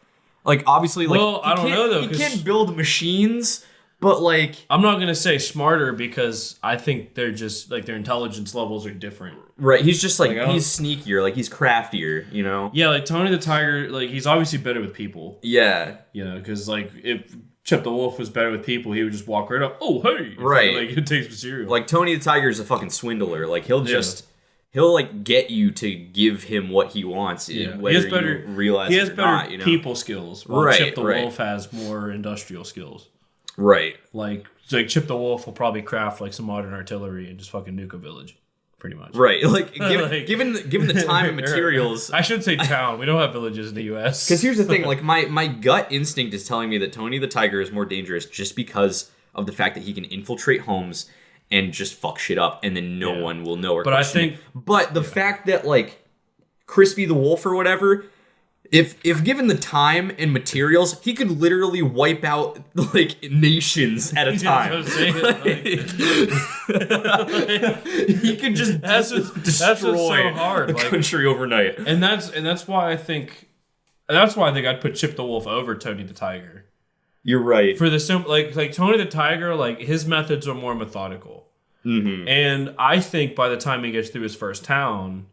Obviously, I don't know though. He can't build machines, but I'm not gonna say smarter because I think they're just their intelligence levels are different. Right. He's just he's sneakier, he's craftier. Yeah, Tony the Tiger, he's obviously better with people. Yeah. Because if Chip the Wolf was better with people, he would just walk right up. Oh, hey! Right. He'd take some cereal. Tony the Tiger is a fucking swindler. He'll get you to give him what he wants. Yeah. Whether you realize he has it or better not, people skills. While Chip the Wolf has more industrial skills. Right. Chip the Wolf will probably craft some modern artillery and just fucking nuke a village. Pretty much. Right. Given the time and materials. I should say town. We don't have villages in the U.S. Because here's the thing. My gut instinct is telling me that Tony the Tiger is more dangerous just because of the fact that he can infiltrate homes and just fuck shit up, and then no one will know or question it. But the fact that Crispy the Wolf or whatever, if given the time and materials, he could literally wipe out nations at a time. He could just destroy so hard, a country overnight. And that's why I think I'd put Chip the Wolf over Tony the Tiger. You're right. For the simple, Tony the Tiger, his methods are more methodical. Mm-hmm. And I think by the time he gets through his first town,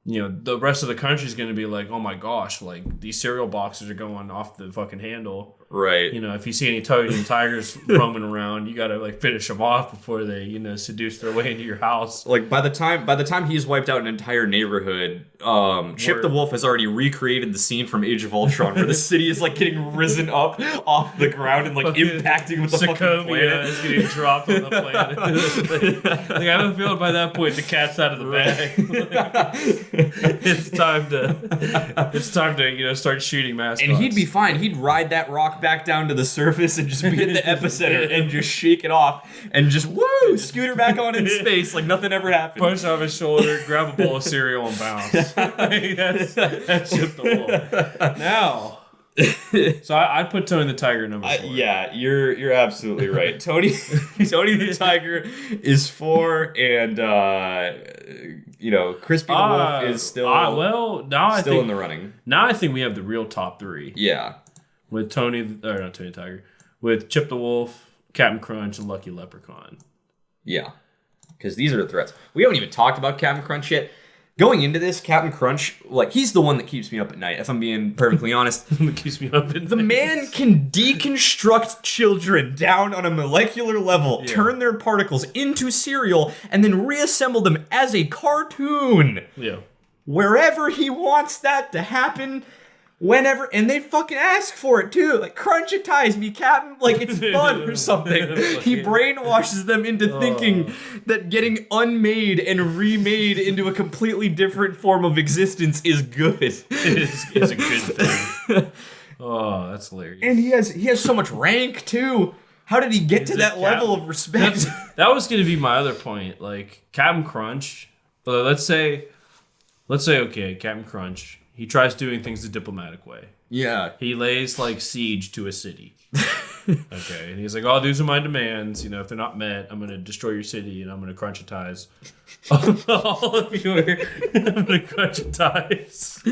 the rest of the country is going to be oh my gosh, these cereal boxes are going off the fucking handle. Right. If you see any tigers roaming around, you got to finish them off before they, seduce their way into your house. By the time he's wiped out an entire neighborhood, Chip the Wolf has already recreated the scene from Age of Ultron where the city is getting risen up off the ground and impacting with the fucking planet. Is getting dropped on the planet. I have a feeling by that point the cat's out of the bag. It's time to start shooting mascots. And he'd be fine. He'd ride that rock rock back down to the surface and just be at the epicenter and just shake it off and just scooter back on in space like nothing ever happened. Punch off his shoulder, grab a bowl of cereal, and bounce. That's Chip the Wolf. Now, so I'd put Tony the Tiger number 4. Yeah, you're absolutely right. Tony the Tiger is 4, and Crispy the Wolf is still in the running. Now I think we have the real top 3. Yeah, with not Tony the Tiger, with Chip the Wolf, Captain Crunch, and Lucky Leprechaun. Yeah, because these are the threats. We haven't even talked about Captain Crunch yet. Going into this, Captain Crunch, like, he's the one that keeps me up at night, if I'm being perfectly honest. Keeps me up at night. The man can deconstruct children down on a molecular level, turn their particles into cereal, and then reassemble them as a cartoon. Yeah. Wherever he wants that to happen, whenever, and they fucking ask for it too. Like, crunchitize me, Captain. Like, it's fun or something. He brainwashes them into thinking that getting unmade and remade into a completely different form of existence is good. It's a good thing. Oh, that's hilarious. And he has so much rank too. How did he get to that level of respect? That was going to be my other point. Like, Captain Crunch, let's say, okay, Captain Crunch, he tries doing things the diplomatic way. Yeah. He lays, like, siege to a city. Okay. And he's like, oh, these are my demands. You know, if they're not met, I'm going to destroy your city and I'm going to crunchitize all of you. I'm going to crunchitize.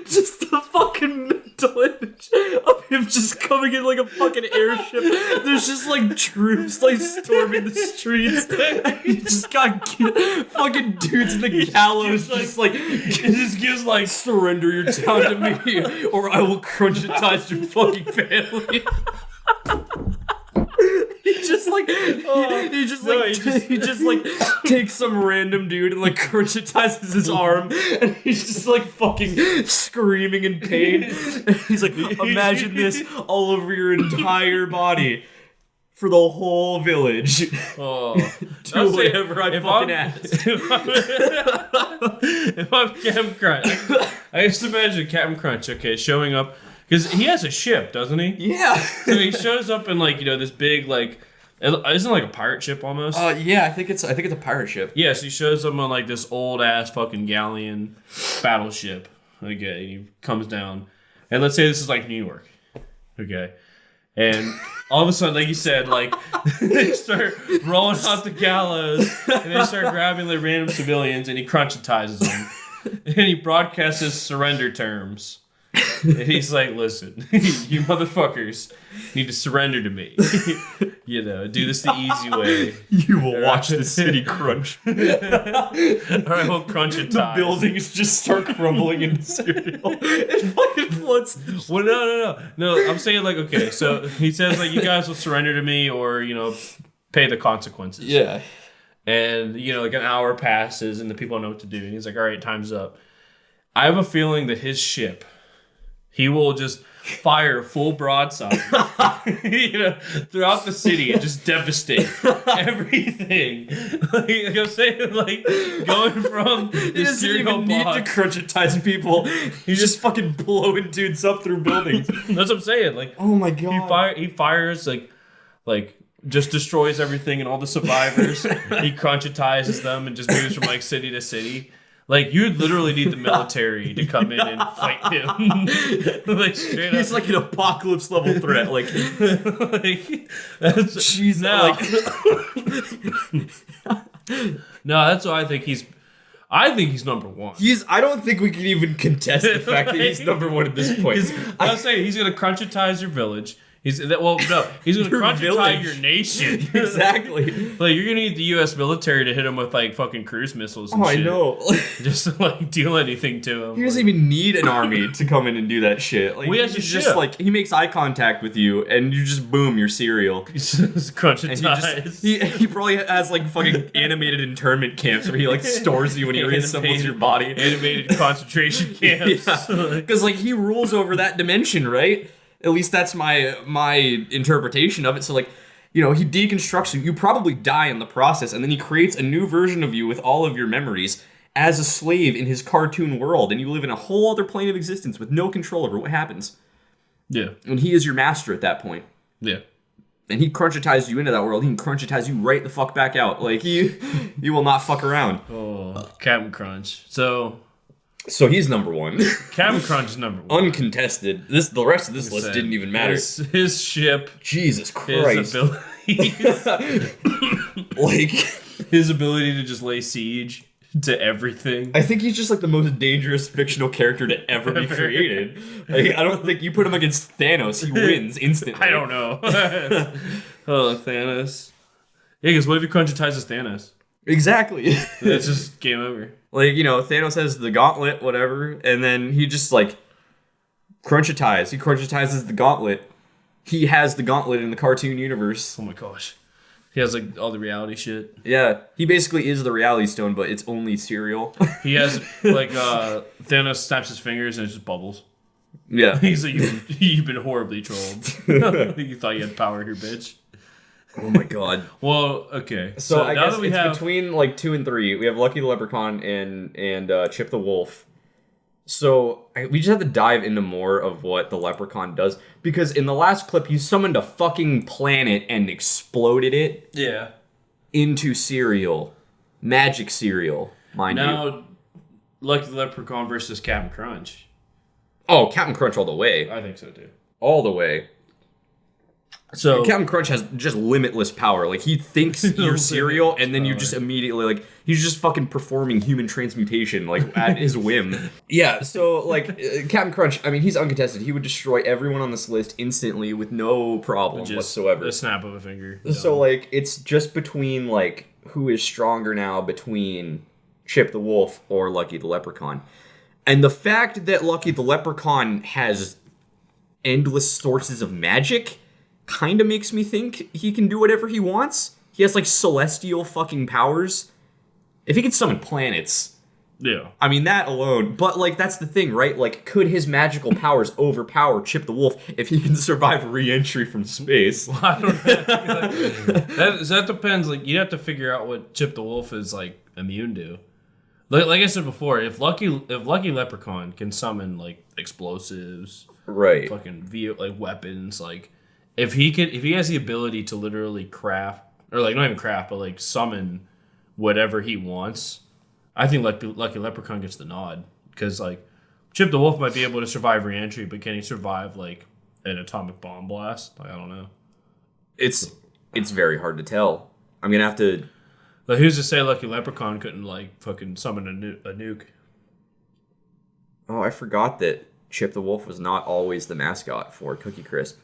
Just the fucking mental image of him just coming in like a fucking airship. There's just like troops like storming the streets. He just got fucking dudes in the gallows just like It just gives, like, surrender your town to me or I will crunchitize your fucking family. He just takes some random dude and like crunchitizes his arm and he's just like fucking screaming in pain. And he's like, imagine this all over your entire body for the whole village. Oh, Do whatever I fucking ask. If I'm Captain Crunch, I just imagine Captain Crunch, okay, showing up, because he has a ship, doesn't he? Yeah. So he shows up in, like, this big, like, isn't it like a pirate ship almost? Yeah, I think it's a pirate ship. Yeah, so he shows up on, like, this old ass fucking galleon battleship. Okay, he comes down, and let's say this is like New York. Okay. And all of a sudden, like you said, like, they start rolling out the gallows, and they start grabbing the random civilians, and he crunchitizes them. And he broadcasts his surrender terms. And he's like, listen, you motherfuckers need to surrender to me. Do this the easy way. You will watch the city crunch. Or I will crunchitize. The buildings just start crumbling into cereal. It fucking floats. Well, no. I'm saying, like, okay, so he says, like, you guys will surrender to me or, pay the consequences. Yeah. And, like, an hour passes and the people don't know what to do. And he's like, all right, time's up. I have a feeling that his ship, he will just fire full broadside, throughout the city and just devastate everything. Like I'm saying, like, going from He the doesn't cereal even need to box. crunchitize people. He's just fucking blowing dudes up through buildings. That's what I'm saying. Like, Oh my god. he fires like just destroys everything and all the survivors. He crunchitizes them and just moves from, like, city to city. Like, you literally need the military to come in and fight him. Like, straight He's up. like an apocalypse level threat. Like, That's, jeez, no. like, No, that's why I think he's number one. I don't think we can even contest the fact that he's number one at this point. I'm saying he's gonna crunchitize your village. He's gonna Your crunchitize village. your nation. Exactly. Like, you're gonna need the U.S. military to hit him with, like, fucking cruise missiles and Oh, I shit. know. Just to, like, deal anything to him. He doesn't even need an army to come in and do that shit. Like, Well, yes, he's you just should. like, he makes eye contact with you, and you just boom, your cereal. He's just crunchitize. He probably has like fucking animated internment camps where he like stores you when he reassembles your body. Animated concentration camps. Because like he rules over that dimension, right? At least that's my interpretation of it. So like, he deconstructs you. You probably die in the process, and then he creates a new version of you with all of your memories as a slave in his cartoon world, and you live in a whole other plane of existence with no control over what happens. Yeah. And he is your master at that point. Yeah. And he crunchitized you into that world. He can crunchitize you right the fuck back out. Like, he will not fuck around. Oh, Captain Crunch. So he's number one. Captain Crunch is number one. Uncontested. The rest of this list didn't even matter. His ship. Jesus Christ. His abilities. Like, his ability to just lay siege to everything. I think he's just like the most dangerous fictional character to ever be created. Like, I don't think you put him against Thanos, he wins instantly. I don't know. Oh, Thanos. Yeah, because what if he crunchitizes Thanos? Exactly. That's just game over. Like, Thanos has the gauntlet, whatever, and then he just, like, crunchitize. He crunchitizes the gauntlet. He has the gauntlet in the cartoon universe. Oh my gosh. He has, like, all the reality shit. Yeah, he basically is the reality stone, but it's only cereal. He has, like, Thanos snaps his fingers and it just bubbles. Yeah. He's like, you've been horribly trolled. You thought you had power here, bitch. Oh my god. Well, okay. So I now guess that we it's have... between, like, 2 and 3. We have Lucky the Leprechaun and Chip the Wolf. So we just have to dive into more of what the Leprechaun does. Because in the last clip, he summoned a fucking planet and exploded it Yeah. into cereal. Magic cereal, mind you. Now, Lucky the Leprechaun versus Captain Crunch. Oh, Captain Crunch all the way. I think so, too. All the way. So Captain Crunch has just limitless power. Like, he thinks you're cereal, and then you just immediately, like, he's just fucking performing human transmutation, like, at his whim. Yeah, so, like, Captain Crunch, I mean, he's uncontested. He would destroy everyone on this list instantly with no problem whatsoever. A snap of a finger. So, like, it's just between, like, who is stronger now between Chip the Wolf or Lucky the Leprechaun. And the fact that Lucky the Leprechaun has endless sources of magic kind of makes me think he can do whatever he wants. He has, like, celestial fucking powers. If he could summon planets, Yeah. I mean, that alone. But, like, that's the thing, right? Like, could his magical powers overpower Chip the Wolf if he can survive re-entry from space? I don't know. that depends. Like, you'd have to figure out what Chip the Wolf is, like, immune to. Like I said before, if Lucky Leprechaun can summon, like, explosives, Right. fucking like weapons, like if he has the ability to literally craft, or like not even craft, but like summon whatever he wants, I think Lucky Leprechaun gets the nod, because like Chip the Wolf might be able to survive re-entry, but can he survive like an atomic bomb blast? Like, I don't know. It's very hard to tell. I'm gonna have to. Like, who's to say Lucky Leprechaun couldn't like fucking summon a nuke? Oh, I forgot that Chip the Wolf was not always the mascot for Cookie Crisp.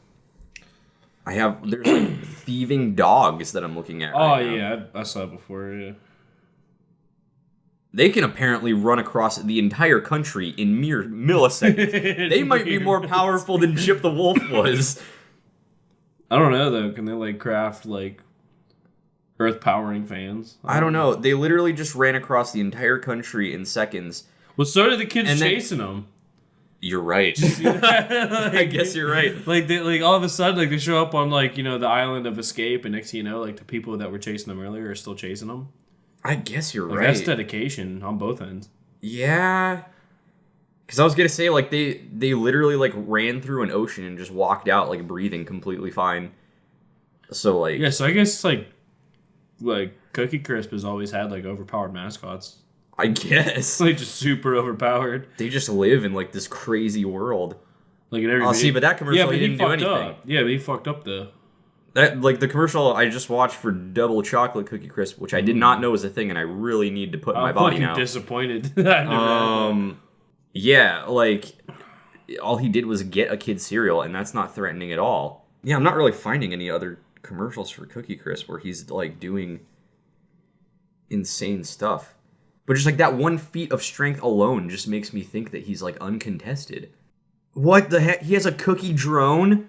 There's like thieving dogs that I'm looking at. Oh right now. yeah, I saw it before. Yeah. They can apparently run across the entire country in mere milliseconds. They might be more powerful than Chip the Wolf was. I don't know though. Can they like craft like earth powering fans? I don't know. They literally just ran across the entire country in seconds. Well, so did the kids And then- chasing them. You're right. Like, I guess you're right. Like all of a sudden, like they show up on like the island of escape, and next thing you know, like the people that were chasing them earlier are still chasing them. I guess you're Like, right. that's dedication on both ends. Yeah. Because I was going to say, like, they literally, like, ran through an ocean and just walked out, like, breathing completely fine. So, like... Yeah, so I guess, like Cookie Crisp has always had, like, overpowered mascots. I guess. Like, just super overpowered. They just live in, like, this crazy world. Like, in every Oh, see, but that commercial, but he didn't do fucked anything. up. Yeah, but he fucked up, though. That, like, the commercial I just watched for Double Chocolate Cookie Crisp, which I did not know was a thing, and I really need to put in my body now. I'm disappointed. I never had that. Yeah, like, all he did was get a kid cereal, and that's not threatening at all. Yeah, I'm not really finding any other commercials for Cookie Crisp where he's, like, doing insane stuff. But just, like, that one feat of strength alone just makes me think that he's, like, uncontested. What the heck? He has a cookie drone?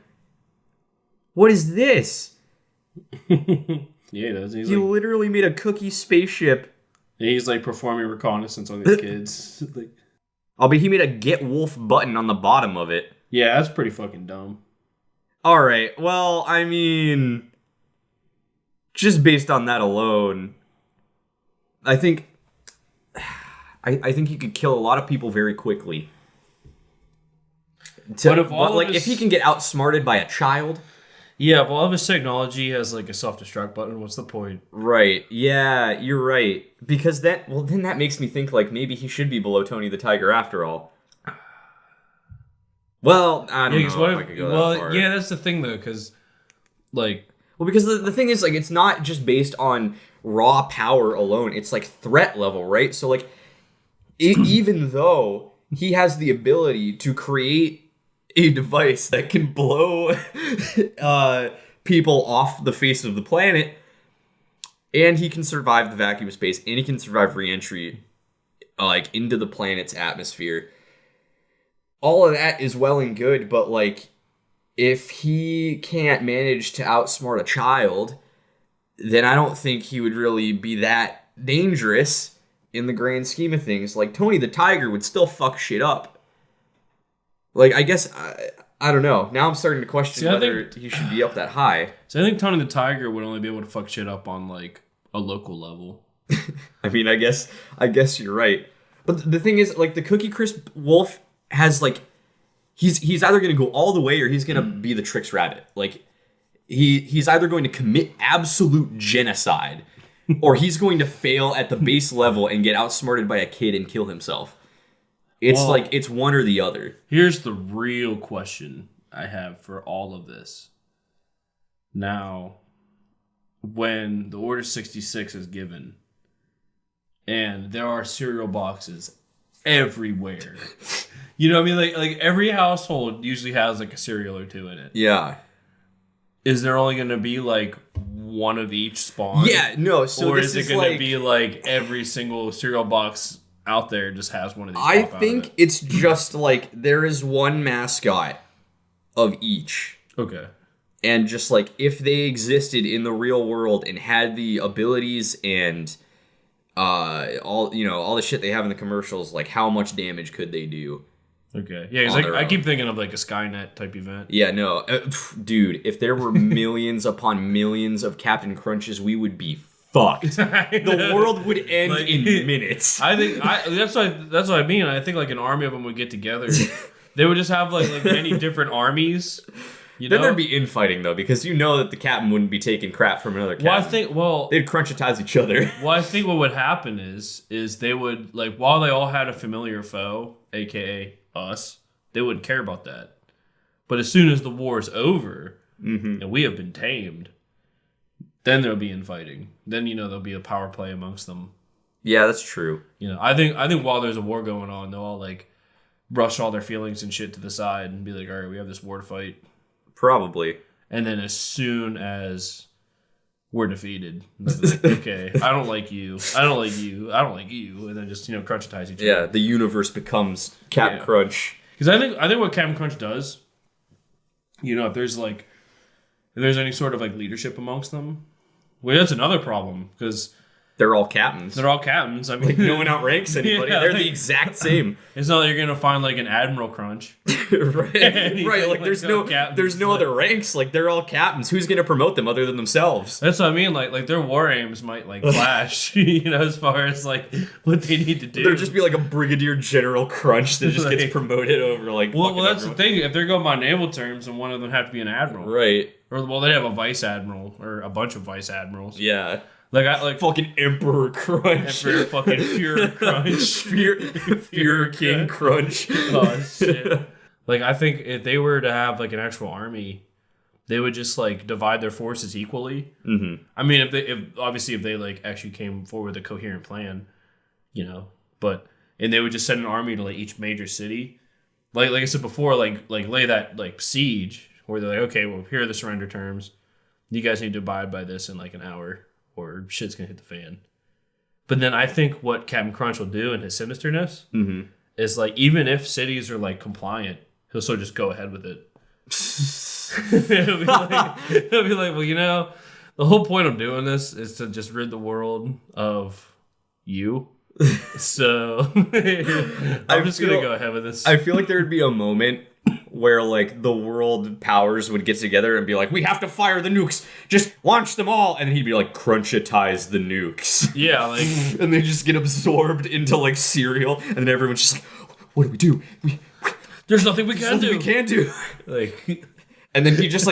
What is this? Yeah, he does. He literally made a cookie spaceship. He's like performing reconnaissance on these kids. Like, Oh, but he made a Get Wolf button on the bottom of it. yeah, that's pretty fucking dumb. Alright, well, I mean... just based on that alone, I think he could kill a lot of people very quickly. If he can get outsmarted by a child. Yeah, if all of his technology has like a self-destruct button, what's the point? Right. Yeah, you're right. Because then that makes me think like maybe he should be below Tony the Tiger after all. Well, I don't know if I could go that far. Yeah, that's the thing though, because like... Well, because the thing is, like, it's not just based on raw power alone. It's like threat level, right? So like, even though he has the ability to create a device that can blow people off the face of the planet, and he can survive the vacuum of space, and he can survive re-entry like into the planet's atmosphere. All of that is well and good, but like, if he can't manage to outsmart a child, then I don't think he would really be that dangerous in the grand scheme of things. Like, Tony the Tiger would still fuck shit up. Like, I guess, I don't know. Now I'm starting to question whether he should be up that high. So I think Tony the Tiger would only be able to fuck shit up on, like, a local level. I mean, I guess you're right. But the thing is, like, the Cookie Crisp Wolf has, like, he's either going to go all the way or he's going to be the Trix Rabbit. Like, he's either going to commit absolute genocide or he's going to fail at the base level and get outsmarted by a kid and kill himself. It's one or the other. Here's the real question I have for all of this. Now, when the Order 66 is given, and there are cereal boxes everywhere, you know what I mean? Like every household usually has like a cereal or two in it. Yeah. Is there only going to be like one of each spawn? Yeah, no. So or this is it going to be like every single cereal box out there just has one of these? I think it's just like there is one mascot of each. Okay. And just like if they existed in the real world and had the abilities and all the shit they have in the commercials, like how much damage could they do? Okay. Yeah, because I keep thinking of like a Skynet type event. Yeah, no. Dude, if there were millions upon millions of Captain Crunches, we would be fucked. The world would end like, in minutes. I think that's what I mean. I think like an army of them would get together. They would just have like many different armies. You know? Then there'd be infighting though, because you know that the captain wouldn't be taking crap from another captain. They'd crunchitize each other. Well, I think what would happen is they would like while they all had a familiar foe, aka us, they wouldn't care about that. But as soon as the war is over and we have been tamed, then there'll be infighting. Then there'll be a power play amongst them. Yeah, that's true. I think while there's a war going on, they'll all like brush all their feelings and shit to the side and be like, all right, we have this war to fight. Probably. And then as soon as we're defeated, like, okay, I don't like you, I don't like you, I don't like you, and then just crunchitize each other. Yeah, the universe becomes Captain Crunch. Because I think what Captain Crunch does, if there's any sort of like leadership amongst them, well, that's another problem because they're all captains. I mean, like no one outranks anybody. Yeah, they're the exact same. It's not like you're gonna find like an Admiral Crunch, right? Like there's no other ranks. Like they're all captains. Who's gonna promote them other than themselves? That's what I mean. Like their war aims might like clash. As far as like what they need to do. There'd just be like a Brigadier General Crunch that just gets promoted over like. Well, that's everyone. The thing. If they're going by naval terms, then one of them have to be an admiral, right? Or they have a vice admiral or a bunch of vice admirals. Yeah. Like fucking Emperor Crunch. Emperor fucking Führer Crunch. Führer King Crunch. Oh shit. Like I think if they were to have like an actual army, they would just like divide their forces equally. Mm-hmm. I mean, if they like actually came forward with a coherent plan, and they would just send an army to like each major city, like I said before, like lay that like siege where they're like, okay, well here are the surrender terms, you guys need to abide by this in like an hour. Or shit's gonna hit the fan. But then I think what Captain Crunch will do in his sinisterness is like even if cities are like compliant, he'll still just go ahead with it. he'll be like, well, the whole point of doing this is to just rid the world of you. So I'm just gonna go ahead with this. I feel like there would be a moment where like the world powers would get together and be like, we have to fire the nukes, just launch them all, and then he'd be like, crunchitize the nukes. Yeah, like, And they just get absorbed into like cereal, and then everyone's just like, what do we do? there's nothing we There's can nothing do. we can do. Like, And then he just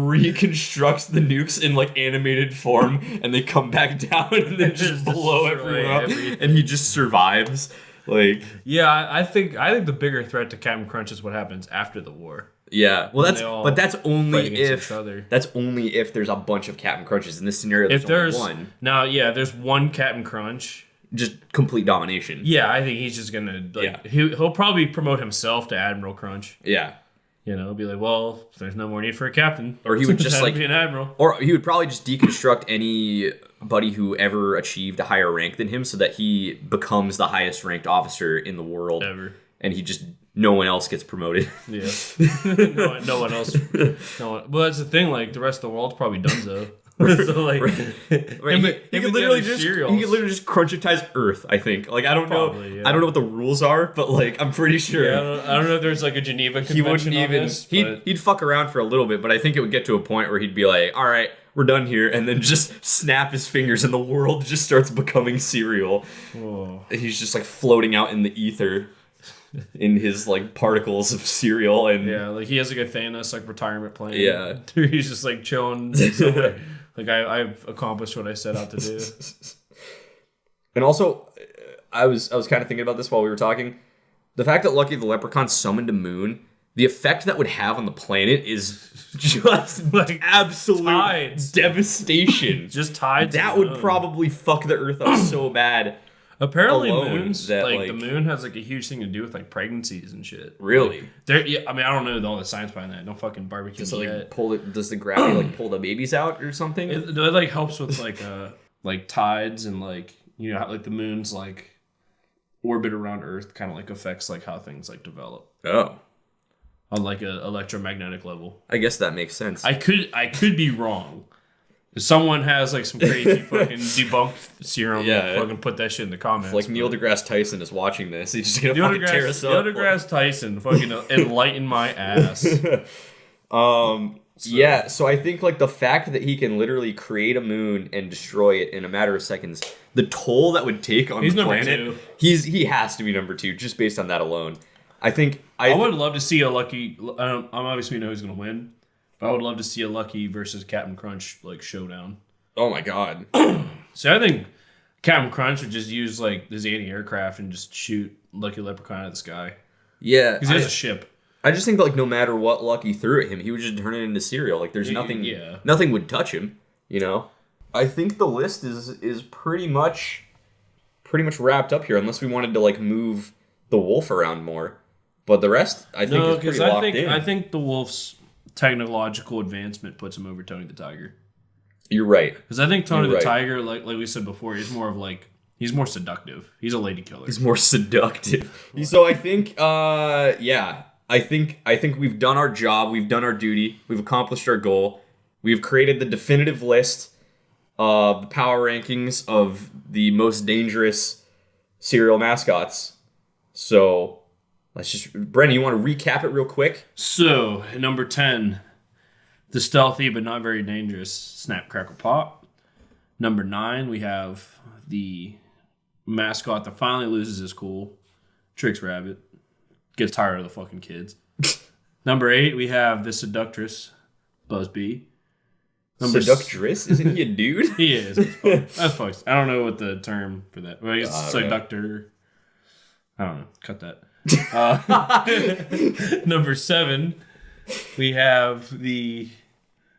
reconstructs the nukes in like animated form, and they come back down and then just blow everyone up, and he just survives. Like, yeah, I think the bigger threat to Captain Crunch is what happens after the war. yeah, well, They all that's fight only against each other. that's only if there's a bunch of Captain Crunches. In this scenario, If there's there's only one. now, yeah, there's one Captain Crunch. Just complete domination. Yeah, I think he's just gonna like he'll probably promote himself to Admiral Crunch. Yeah. You know, he'll be like, well, there's no more need for a captain, Or he would just like be an admiral. Or he would probably just deconstruct anybody who ever achieved a higher rank than him, so that he becomes the highest ranked officer in the world Ever. and he just no one else gets promoted. Yeah. no one else. Well, that's the thing. Like the rest of the world's probably donezo. So like, He could literally just crunchitize Earth. I think. Like I don't Probably, know. yeah. I don't know what the rules are, but like I'm pretty sure. Yeah, I don't know if there's like a Geneva He Convention wouldn't on even. this, but He'd fuck around for a little bit, but I think it would get to a point where he'd be like, "All right, we're done here," and then just snap his fingers, and the world just starts becoming cereal. whoa. He's just like floating out in the ether, in his like particles of cereal, and Yeah, like he has like a Thanos like retirement plan. Yeah. He's just like chilling somewhere. Like I've accomplished what I set out to do. And also, I was kind of thinking about this while we were talking. The fact that Lucky the Leprechaun summoned a moon, the effect that would have on the planet is just Like absolute tides. devastation. Just tied. That would probably fuck the Earth up so bad. apparently alone moons that, like like- the moon has like a huge thing to do with like pregnancies and shit. Really? There, yeah, I mean I don't know all the science behind that. Don't fucking barbecue Just me like yet. pull it. Does the gravity like pull the babies out or something? It like helps with like tides and like you know how like the moon's like orbit around Earth kind of like affects like how things like develop Oh, on like a electromagnetic level. I guess that makes sense. I could be wrong. If someone has like some crazy fucking debunked serum, Yeah. fucking put that shit in the comments. Like Neil deGrasse Tyson is watching this. He's just gonna Neil fucking tear us deGrasse, up. Neil deGrasse Tyson, fucking enlighten my ass. Yeah, so I think like the fact that he can literally create a moon and destroy it in a matter of seconds, the toll that would take on He's the number planet, two. he has to be number 2 just based on that alone. I think I would love to see a Lucky. I'm obviously know who's gonna win, but I would love to see a Lucky versus Captain Crunch like showdown. oh my god. So I think Captain Crunch would just use like his anti-aircraft and just shoot Lucky Leprechaun out of the sky Yeah, because he has a ship. I just think like no matter what Lucky threw at him, he would just turn it into cereal. Like there's Yeah. nothing would touch him, you know? I think the list is pretty much wrapped up here unless we wanted to like move the wolf around more. But the rest I think is pretty locked in. I think the wolf's technological advancement puts him over Tony the Tiger. You're right. Because I think Tony You're the right. Tiger, like we said before, he's more of like he's more seductive. He's a lady killer. He's more seductive. So I think yeah. I think we've done our job, we've done our duty, we've accomplished our goal. We've created the definitive list of the power rankings of the most dangerous cereal mascots. So let's just Brennan, you want to recap it real quick? So at number 10, the stealthy but not very dangerous Snap Crackle Pop. Number 9, we have the mascot that finally loses his cool, Trix Rabbit. Gets tired of the fucking kids. Number 8, we have the seductress, Buzz Bee. Seductress? Isn't he a dude? He is. That's fucked. I don't know what the term for that. Well, I guess I don't know. seductor. I don't know. Cut that. Number 7, we have the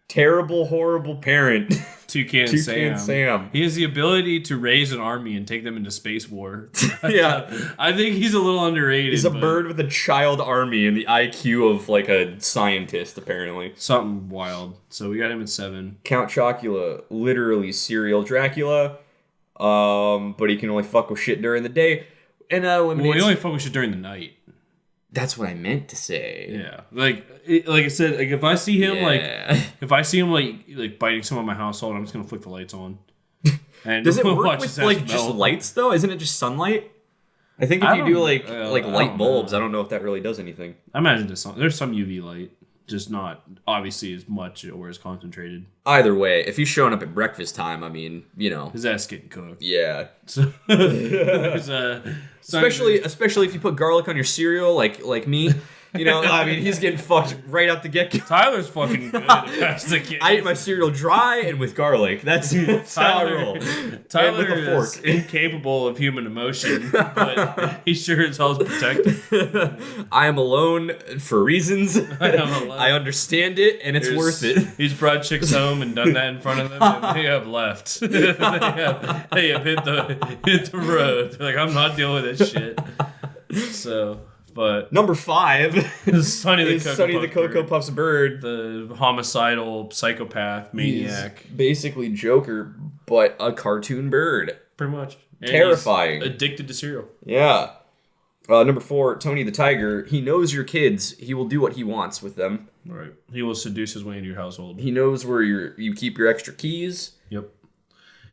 Terrible, horrible parent. Toucan Toucan Sam. He has the ability to raise an army and take them into space war. Yeah. I think he's a little underrated. He's a but bird with a child army and the IQ of like a scientist, apparently. Something wild. So we got him at 7. Count Chocula, literally serial Dracula. But he can only fuck with shit during the day. And Well, we only focus it during the night. That's what I meant to say. Yeah, like I said, like if I see him Yeah. if I see him like biting someone in my household, I'm just gonna flick the lights on. And Does it work watch with his ass like just melt. lights though? Isn't it just sunlight? I think if I you do don't- like I light don't bulbs, know. I don't know if that really does anything. I imagine there's some UV light, just not obviously as much or as concentrated. Either way, if he's showing up at breakfast time, I mean, you know, His ass getting cooked. yeah. So, there's Especially if you put garlic on your cereal, like me. You know, I mean, he's getting fucked right out the get-go. Tyler's fucking good at the I eat my cereal dry and with garlic. That's how I roll. Tyler And with a is fork. incapable of human emotion, but he sure as hell is protected. I am alone for reasons. I am alone. I understand it, and it's worth it. He's brought chicks home and done that in front of them, and they have left. they have hit the road. They're like, I'm not dealing with this shit. So, but Number 5 Sonny is Sonny the Cocoa Bird, Puffs bird. the homicidal psychopath maniac, He's basically Joker, but a cartoon bird. pretty much. And Terrifying. he's addicted to cereal. Yeah. Number 4, Tony the Tiger. He knows your kids. He will do what he wants with them. Right. He will seduce his way into your household. He knows where you keep your extra keys. Yep.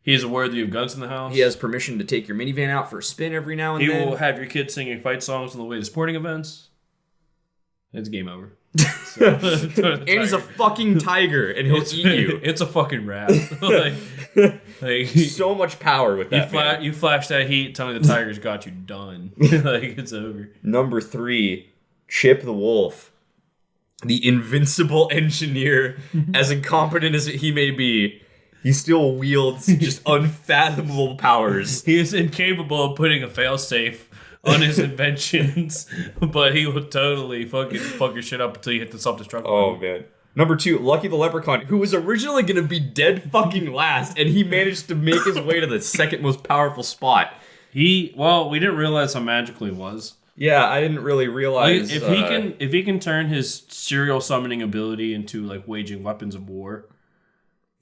He is aware that you have guns in the house. He has permission to take your minivan out for a spin every now and He then. will have your kids singing fight songs on the way to sporting events. It's game over. And he's a fucking tiger, and he'll eat you. It's a fucking rap. like So much power with that. man. you flash that heat, Tony the Tiger's got you done. Like, it's over. Number 3, Chip the Wolf. The invincible engineer, as incompetent as he may be, he still wields just unfathomable powers. He is incapable of putting a failsafe on his inventions, but he will totally fucking fuck your shit up until you hit the self-destruct Oh, button. man. Number 2, Lucky the Leprechaun, who was originally going to be dead fucking last, and he managed to make his way to the second most powerful spot. We didn't realize how magical he was. Yeah, I didn't really realize... If he can turn his serial summoning ability into like waging weapons of war,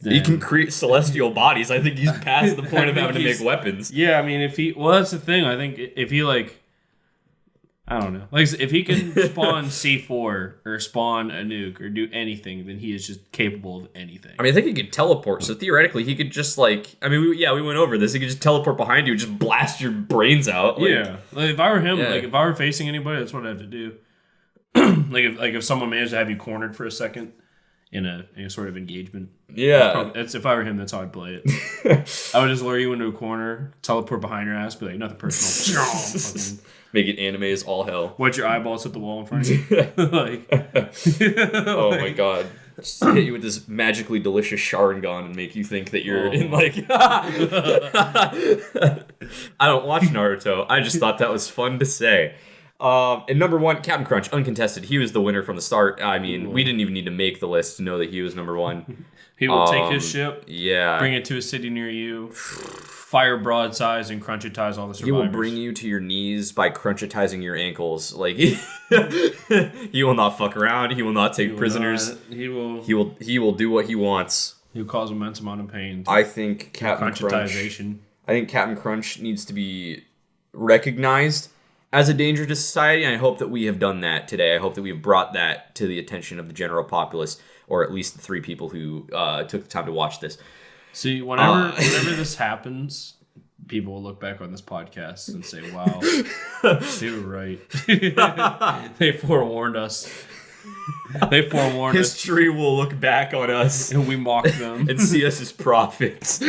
then, he can create celestial bodies. I think he's past the point of I having to think make he's- weapons. Yeah, I mean, that's the thing. I think if he I don't know, like if he can spawn C4 or spawn a nuke or do anything, then he is just capable of anything. I mean, I think he could teleport, so theoretically he could just we went over this. He could just teleport behind you and just blast your brains out. Yeah, like if I were him, Yeah. like if I were facing anybody, that's what I'd have to do. if someone managed to have you cornered for a second in a sort of engagement. Yeah. That's if I were him, that's how I'd play it. I would just lure you into a corner, teleport behind your ass, be like, nothing personal. Fucking Make it anime as all hell. wedge your eyeballs at the wall in front of you. like, Oh my god. Just hit you with this magically delicious Sharingan and make you think that you're in I don't watch Naruto. I just thought that was fun to say. And number 1, Captain Crunch, uncontested. He was the winner from the start. I mean, we didn't even need to make the list to know that he was number 1. He will take his ship, Yeah. bring it to a city near you, fire broadsides, and crunchitize all the survivors. He will bring you to your knees by crunchitizing your ankles. Like he will not fuck around. He will not take prisoners. He will He will do what he wants. He'll cause immense amount of pain. I think Captain Crunch. Crunchitization. I think Captain Crunch needs to be recognized as a danger to society, and I hope that we have done that today. I hope that we have brought that to the attention of the general populace, or at least the 3 people who took the time to watch this. See, whenever this happens, people will look back on this podcast and say, wow, they were right. They forewarned us. They forewarned us, History will look back on us and we mocked them. and see us as prophets.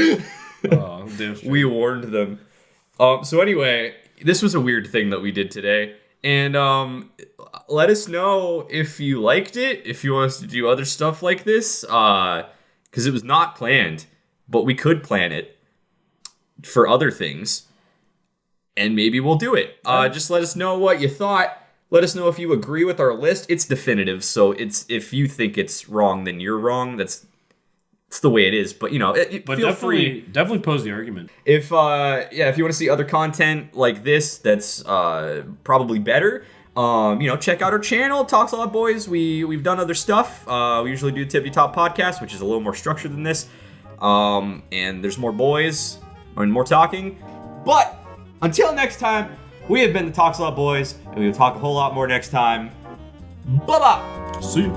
Oh, damn straight. We warned them. So anyway, this was a weird thing that we did today. And let us know if you liked it, if you want us to do other stuff like this. Because it was not planned, but we could plan it for other things. And maybe we'll do it. Just let us know what you thought. Let us know if you agree with our list. It's definitive, so if you think it's wrong, then you're wrong. It's the way it is. But But feel free. definitely pose the argument. If you want to see other content like this, that's probably better. Check out our channel, Talks a Lot Boys. We've done other stuff. We usually do Tippy Top Podcast, which is a little more structured than this. And there's more boys and more talking. But until next time, we have been the Talks a Lot Boys, and we will talk a whole lot more next time. Bye bye. See you.